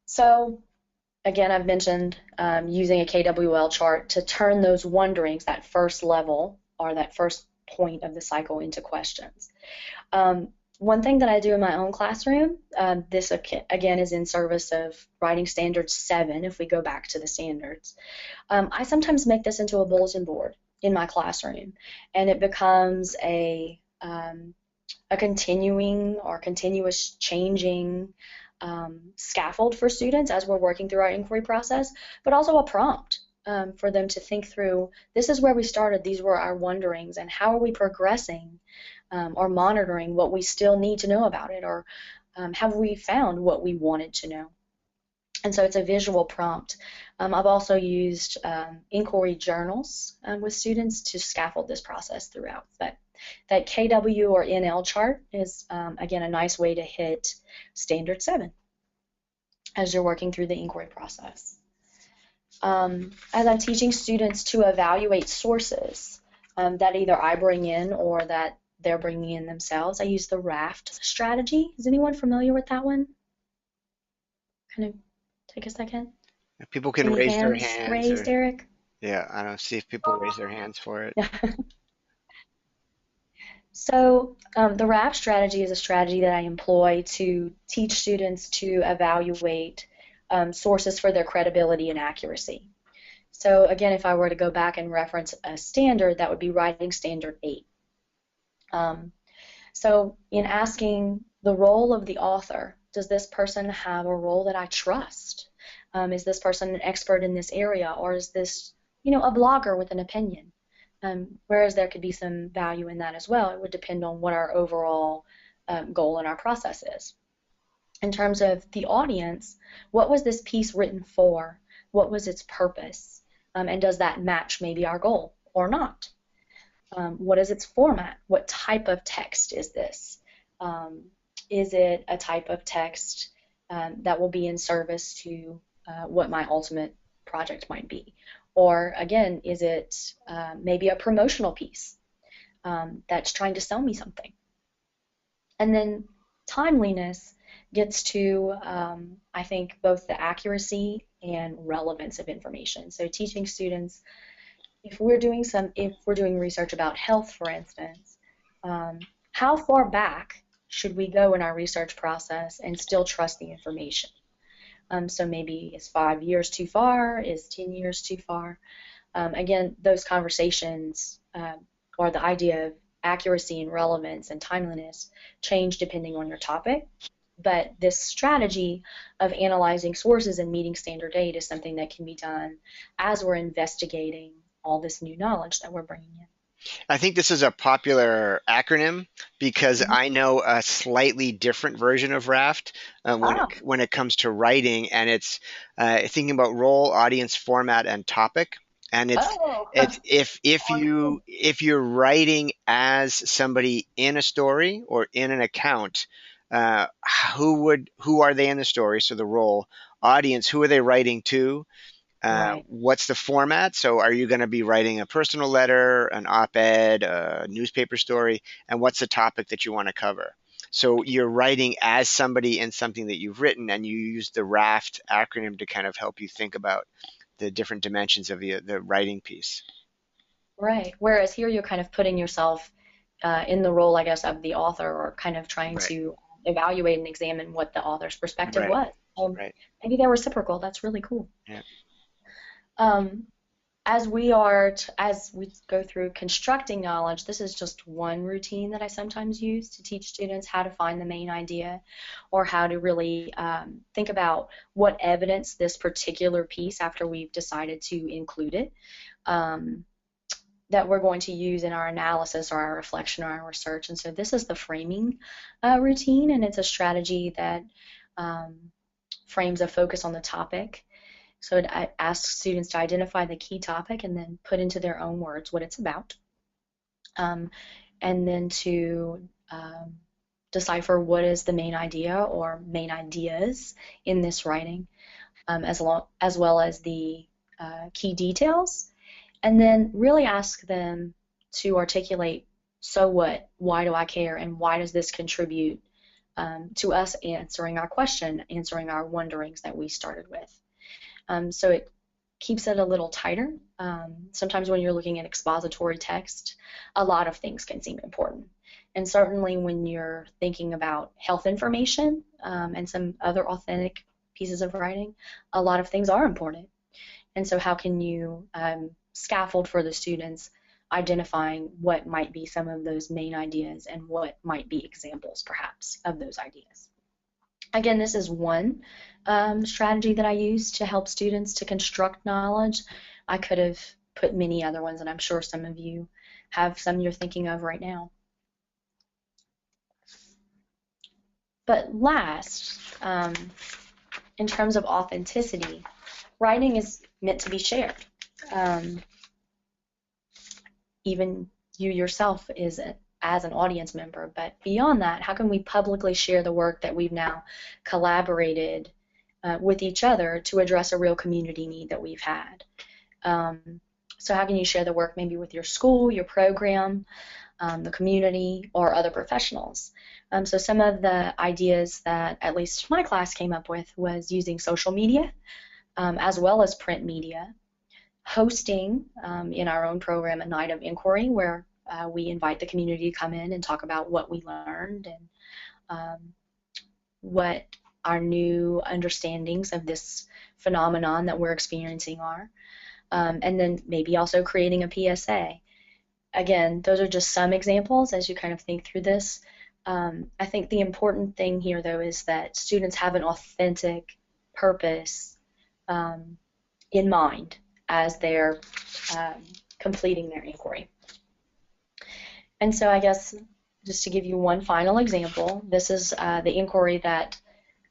A: So again, I've mentioned using a KWL chart to turn those wonderings, that first level or that first point of the cycle, into questions. One thing that I do in my own classroom, this again is in service of writing standard 7 if we go back to the standards. I sometimes make this into a bulletin board in my classroom, and it becomes a continuing or continuous changing scaffold for students as we're working through our inquiry process, but also a prompt for them to think through, this is where we started, these were our wonderings, and how are we progressing or monitoring what we still need to know about it, or have we found what we wanted to know? And so it's a visual prompt. I've also used inquiry journals with students to scaffold this process throughout. But that KW or NL chart is, again, a nice way to hit standard 7 as you're working through the inquiry process. As I'm teaching students to evaluate sources that either I bring in or that they're bringing in themselves, I use the RAFT strategy. Is anyone familiar with that one? Kind of take a second.
B: People can
A: Any
B: raise their hands.
A: Raised, Eric?
B: Yeah, I don't see if people raise their hands for it.
A: So the RAFT strategy is a strategy that I employ to teach students to evaluate sources for their credibility and accuracy. So again, if I were to go back and reference a standard, that would be writing standard 8. So in asking the role of the author, does this person have a role that I trust? Is this person an expert in this area, or is this, a blogger with an opinion? Whereas there could be some value in that as well. It would depend on what our overall goal in our process is. In terms of the audience, what was this piece written for? What was its purpose? And does that match maybe our goal or not? What is its format? What type of text is this? Is it a type of text that will be in service to what my ultimate project might be? Or again, is it maybe a promotional piece that's trying to sell me something? And then timeliness gets to, I think, both the accuracy and relevance of information. So teaching students, if we're doing research about health, for instance, how far back should we go in our research process and still trust the information? So maybe is 5 years too far? Is 10 years too far? Again, those conversations or the idea of accuracy and relevance and timeliness change depending on your topic. But this strategy of analyzing sources and meeting standard aid is something that can be done as we're investigating all this new knowledge that we're bringing in.
B: I think this is a popular acronym because
A: Mhm.
B: I know a slightly different version of RAFT
A: Ah,
B: when it comes to writing, and it's thinking about role, audience, format, and topic. And
A: oh,
B: it's
A: on point.
B: if you're writing as somebody in a story or in an account, who are they in the story? So the role, audience, who are they writing to?
A: Right,
B: What's the format? So, are you going to be writing a personal letter, an op-ed, a newspaper story, and what's the topic that you want to cover? So, you're writing as somebody in something that you've written, and you use the RAFT acronym to kind of help you think about the different dimensions of the writing piece.
A: right. Whereas here you're kind of putting yourself in the role, I guess, of the author or kind of trying
B: Right,
A: to evaluate and examine what the author's perspective
B: right,
A: was.
B: right.
A: Maybe they're reciprocal. That's really cool.
B: Yeah.
A: Um, as we go through constructing knowledge, this is just one routine that I sometimes use to teach students how to find the main idea or how to really think about what evidence this particular piece, after we've decided to include it, um, that we're going to use in our analysis or our reflection or our research. And so this is the framing routine, and it's a strategy that um, frames a focus on the topic. So it asks students to identify the key topic and then put into their own words what it's about, um, and then to decipher what is the main idea or main ideas in this writing, as well as the key details, and then really ask them to articulate, so what, why do I care, and why does this contribute to us answering our question, answering our wonderings that we started with. So it keeps it a little tighter. Sometimes when you're looking at expository text, a lot of things can seem important. And certainly when you're thinking about health information and some other authentic pieces of writing, a lot of things are important. And so how can you scaffold for the students identifying what might be some of those main ideas and what might be examples perhaps of those ideas? Again, this is one strategy that I use to help students to construct knowledge. I could have put many other ones, and I'm sure some of you have some you're thinking of right now. But last, in terms of authenticity, writing is meant to be shared. Um, Even you yourself is as an audience member. But beyond that, how can we publicly share the work that we've now collaborated with each other to address a real community need that we've had? So how can you share the work maybe with your school, your program, the community, or other professionals? So some of the ideas that at least my class came up with was using social media as well as print media, hosting in our own program a night of inquiry where we invite the community to come in and talk about what we learned and what our new understandings of this phenomenon that we're experiencing are. And then maybe also creating a PSA. Again, those are just some examples as you kind of think through this. I think the important thing here, though, is that students have an authentic purpose in mind as they're completing their inquiry. And so I guess just to give you one final example, this is the inquiry that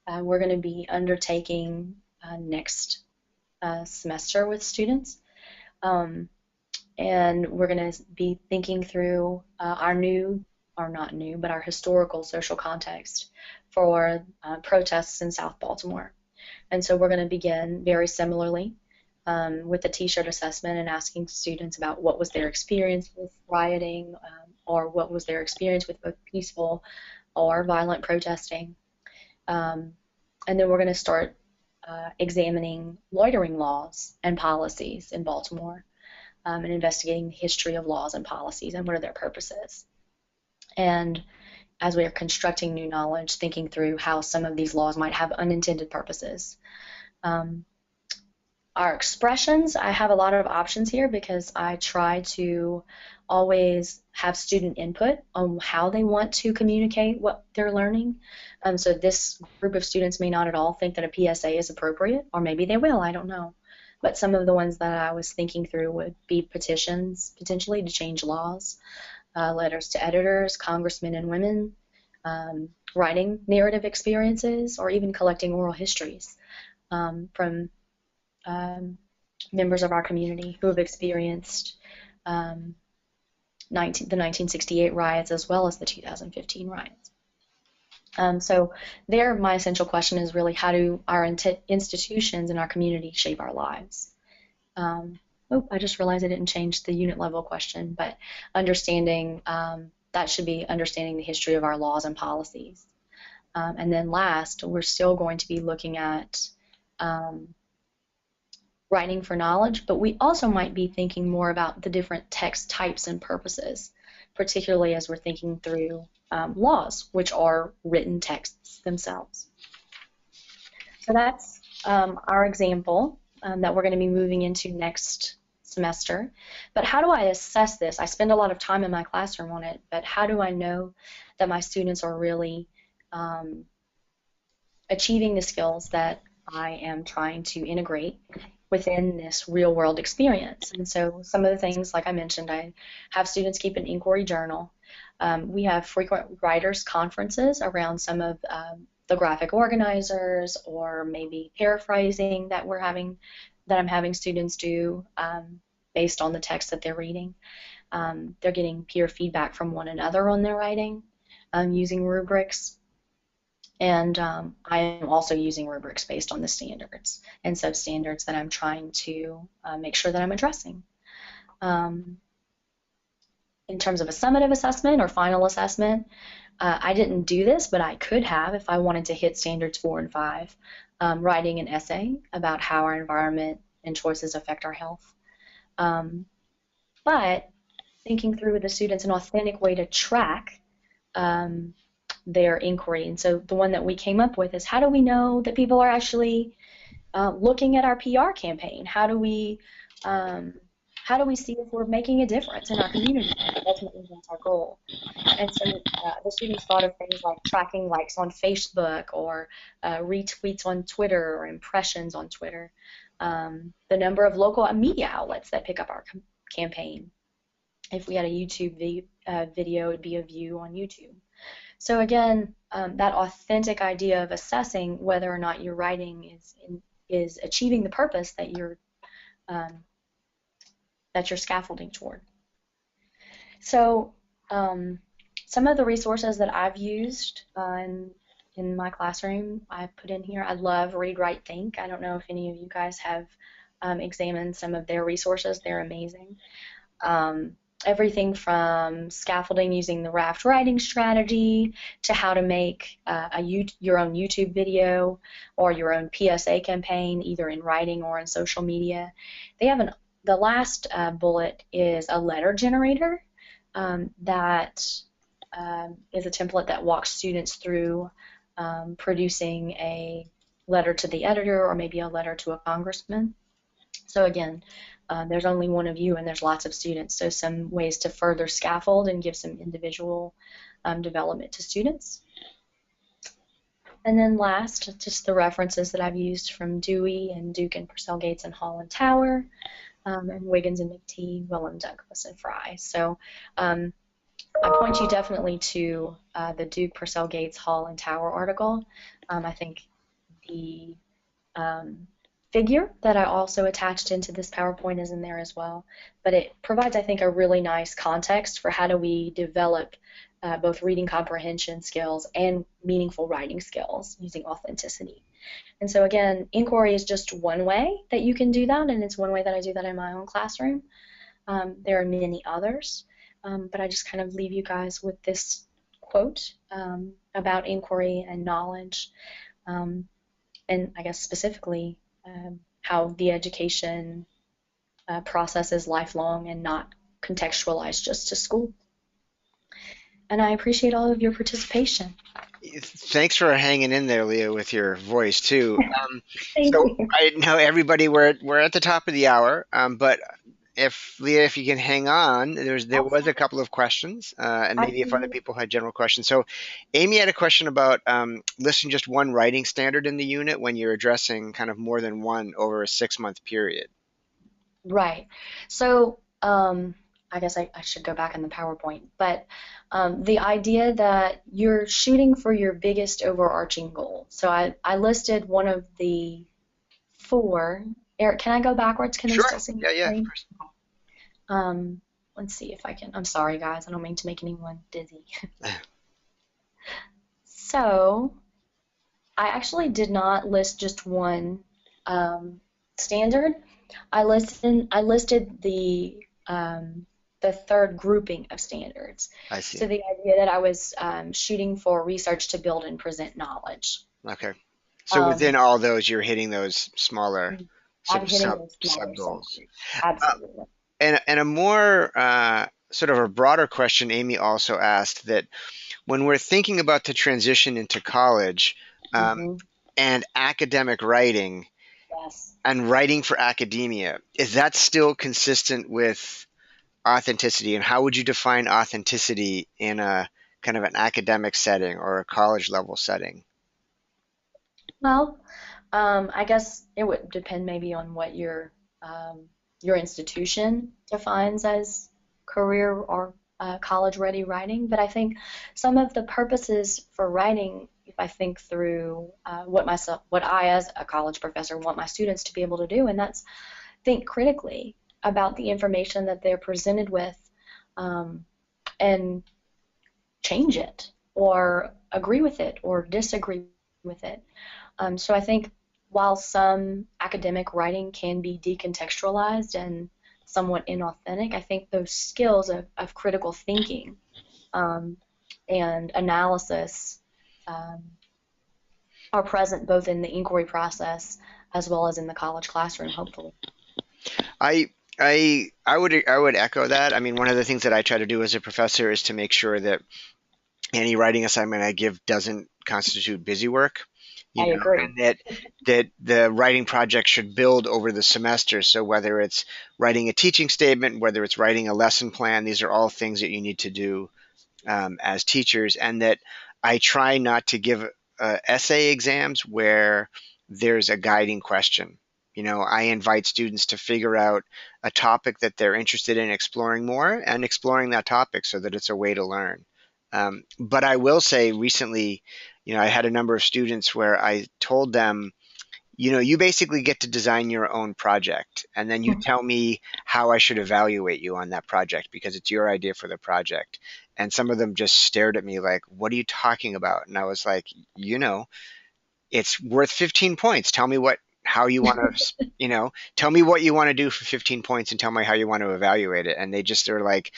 A: we're going to be undertaking next semester with students. And we're going to be thinking through our new, or not new, but our historical social context for protests in South Baltimore. And so we're going to begin very similarly with the T-shirt assessment and asking students about what was their experience with rioting or what was their experience with both peaceful or violent protesting. And then we're going to start examining loitering laws and policies in Baltimore and investigating the history of laws and policies and what are their purposes. And as we are constructing new knowledge, thinking through how some of these laws might have unintended purposes. Our expressions, I have a lot of options here because I try to always have student input on how they want to communicate what they're learning. So this group of students may not at all think that a PSA is appropriate, or maybe they will, I don't know. But some of the ones that I was thinking through would be petitions, potentially to change laws, letters to editors, congressmen and women, writing narrative experiences, or even collecting oral histories from members of our community who have experienced the 1968 riots as well as the 2015 riots. So there, my essential question is really, how do our institutions and our community shape our lives? I just realized I didn't change the unit level question, but understanding, that should be understanding the history of our laws and policies. And then last, we're still going to be looking at writing for knowledge, but we also might be thinking more about the different text types and purposes, particularly as we're thinking through laws, which are written texts themselves. So that's our example that we're going to be moving into next semester. But how do I assess this? I spend a lot of time in my classroom on it, but how do I know that my students are really achieving the skills that I am trying to integrate within this real world experience? And so some of the things, like I mentioned, I have students keep an inquiry journal. We have frequent writers conferences around some of the graphic organizers, or maybe paraphrasing that I'm having students do based on the text that they're reading. They're getting peer feedback from one another on their writing using rubrics. And I am also using rubrics based on the standards and substandards that I'm trying to make sure that I'm addressing. In terms of a summative assessment or final assessment, I didn't do this, but I could have if I wanted to hit standards 4 and 5, writing an essay about how our environment and choices affect our health. But thinking through with the students an authentic way to track their inquiry. And so the one that we came up with is, how do we know that people are actually looking at our PR campaign? How do we see if we're making a difference in our community? Ultimately, that's our goal. And so the students thought of things like tracking likes on Facebook, or retweets on Twitter, or impressions on Twitter, the number of local media outlets that pick up our campaign. If we had a YouTube video, it would be a view on YouTube. So again, that authentic idea of assessing whether or not your writing is achieving the purpose that you're scaffolding toward. So some of the resources that I've used in my classroom, I put in here. I love Read, Write, Think. I don't know if any of you guys have examined some of their resources. They're amazing. Everything from scaffolding using the raft writing strategy to how to make your own YouTube video or your own PSA campaign, either in writing or in social media. They have the last bullet is a letter generator that is a template that walks students through producing a letter to the editor, or maybe a letter to a congressman. So again, there's only one of you and there's lots of students, so some ways to further scaffold and give some individual development to students. And then last, just the references that I've used from Dewey and Duke and Purcell Gates and Hall and Tower. and Wiggins and McTee, Willem, Douglas, and Fry. So um, I point you definitely to the Duke, Purcell, Gates, Hall, and Tower article. I think the um, figure that I also attached into this PowerPoint is in there as well. But it provides, I think, a really nice context for how do we develop both reading comprehension skills and meaningful writing skills using authenticity. And so again, inquiry is just one way that you can do that, and it's one way that I do that in my own classroom. There are many others, but I just kind of leave you guys with this quote about inquiry and knowledge, um, and I guess specifically how the education process is lifelong and not contextualized just to school. And I appreciate all of your participation.
B: Thanks for hanging in there, Leah, with your voice too.
A: Thank
B: So
A: you.
B: I know everybody, we're at the top of the hour, but if Leah, if you can hang on, there was a couple of questions, and maybe if other
A: Absolutely.
B: people had general questions. So Amy had a question about listing just one writing standard in the unit when you're addressing kind of more than one over a 6-month period.
A: Right. So I guess I should go back in the PowerPoint, but the idea that you're shooting for your biggest overarching goal. So I listed one of the four. Eric, can I go backwards? Can they
B: Sure.
A: still see my
B: Yeah, yeah, of
A: screen?
B: course.
A: Um, let's see if I can. I'm sorry, guys. I don't mean to make anyone dizzy. So I actually did not list just one standard. I listed the third grouping of standards.
B: I see.
A: So the idea that I was shooting for research to build and present knowledge.
B: Okay. So
A: Um,
B: within all those, you're hitting those smaller sort
A: I'm
B: of
A: hitting
B: sub
A: those
B: sub
A: smaller
B: goals.
A: subgroups.
B: Uh,
A: Absolutely.
B: and a more sort of a broader question, Amy also asked that when we're thinking about the transition into college um,
A: Hmm.
B: and academic writing
A: Yes.
B: and writing for academia, is that still consistent with authenticity? And how would you define authenticity in a kind of an academic setting or a college level setting?
A: Well, I guess it would depend maybe on what your institution defines as career or college-ready writing. But I think some of the purposes for writing, if I think through what I as a college professor want my students to be able to do, and that's think critically about the information that they're presented with, um, and change it, or agree with it, or disagree with it. So I think while some academic writing can be decontextualized and somewhat inauthentic, I think those skills of critical thinking um, and analysis um, are present both in the inquiry process as well as in the college classroom, hopefully.
B: I I would echo that. I mean, one of the things that I try to do as a professor is to make sure that any writing assignment I give doesn't constitute busy work,
A: I agree.
B: and that the writing project should build over the semester. So whether it's writing a teaching statement, whether it's writing a lesson plan, these are all things that you need to do as teachers, and that I try not to give essay exams where there's a guiding question. I invite students to figure out a topic that they're interested in exploring more and exploring that topic so that it's a way to learn. But I will say recently, I had a number of students where I told them, you basically get to design your own project, and then you tell me how I should evaluate you on that project because it's your idea for the project. And some of them just stared at me like, "What are you talking about?" And I was like, it's worth 15 points. Tell me how you want to, tell me what you want to do for 15 points and tell me how you want to evaluate it. And they're like,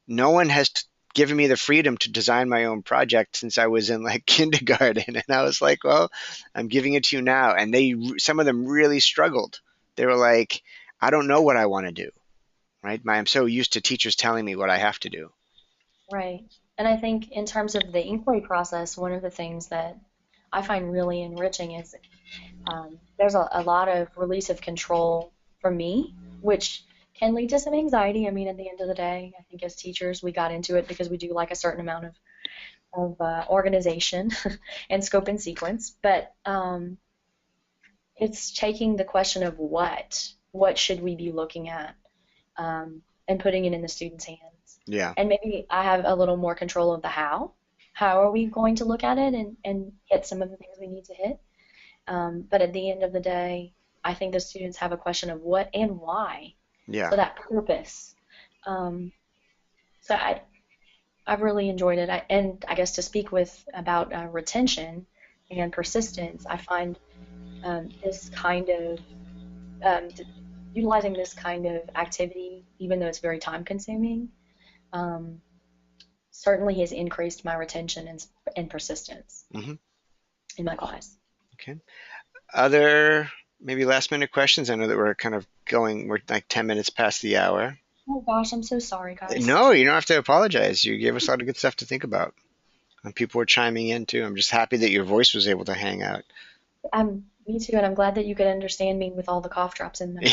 B: no one has given me the freedom to design my own project since I was in like kindergarten. And I was like, well, I'm giving it to you now. And some of them really struggled. They were like, I don't know what I want to do. Right. I'm so used to teachers telling me what I have to do.
A: Right. And I think in terms of the inquiry process, one of the things that I find really enriching is there's a lot of release of control for me, which can lead to some anxiety. I mean, at the end of the day, I think as teachers, we got into it because we do like a certain amount of organization and scope and sequence. But it's taking the question of what. what should we be looking at, and putting it in the student's hands.
B: Yeah.
A: And maybe I have a little more control of the how. How are we going to look at it and hit some of the things we need to hit? But at the end of the day, I think the students have a question of what and why.
B: Yeah.
A: So that purpose. Um, so I've really enjoyed it. And I guess to speak with about retention and persistence, I find this kind of utilizing this kind of activity, even though it's very time consuming, um, certainly has increased my retention and persistence
B: Hmm.
A: in my class.
B: Okay. Other maybe last minute questions? I know that we're like 10 minutes past the hour.
A: Oh gosh, I'm so sorry, guys.
B: No, you don't have to apologize. You gave us a lot of good stuff to think about. And people were chiming in too. I'm just happy that your voice was able to hang out.
A: Me too, and I'm glad that you could understand me with all the cough drops in there.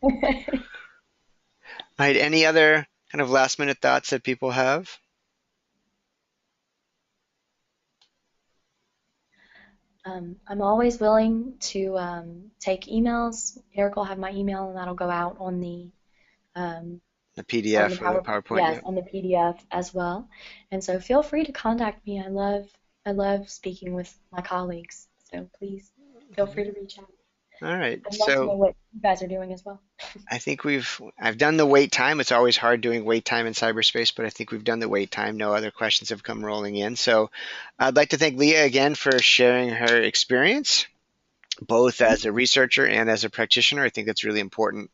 B: All right, any other kind of last minute thoughts that people have?
A: I'm always willing to take emails. Eric will have my email, and that'll go out um,
B: The
A: on the
B: PDF or the PowerPoint?
A: yes,
B: Yeah.
A: on the PDF as well. And so feel free to contact me. I love speaking with my colleagues. So please feel free to reach out.
B: All right.
A: I'd love to know
B: So
A: what you guys are doing as well.
B: I think I've done the wait time. It's always hard doing wait time in cyberspace, but I think we've done the wait time. No other questions have come rolling in. So I'd like to thank Leah again for sharing her experience, both as a researcher and as a practitioner. I think that's really important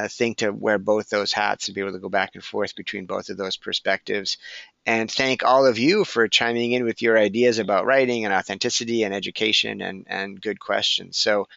B: thing to wear both those hats and be able to go back and forth between both of those perspectives. And thank all of you for chiming in with your ideas about writing and authenticity and education and good questions. So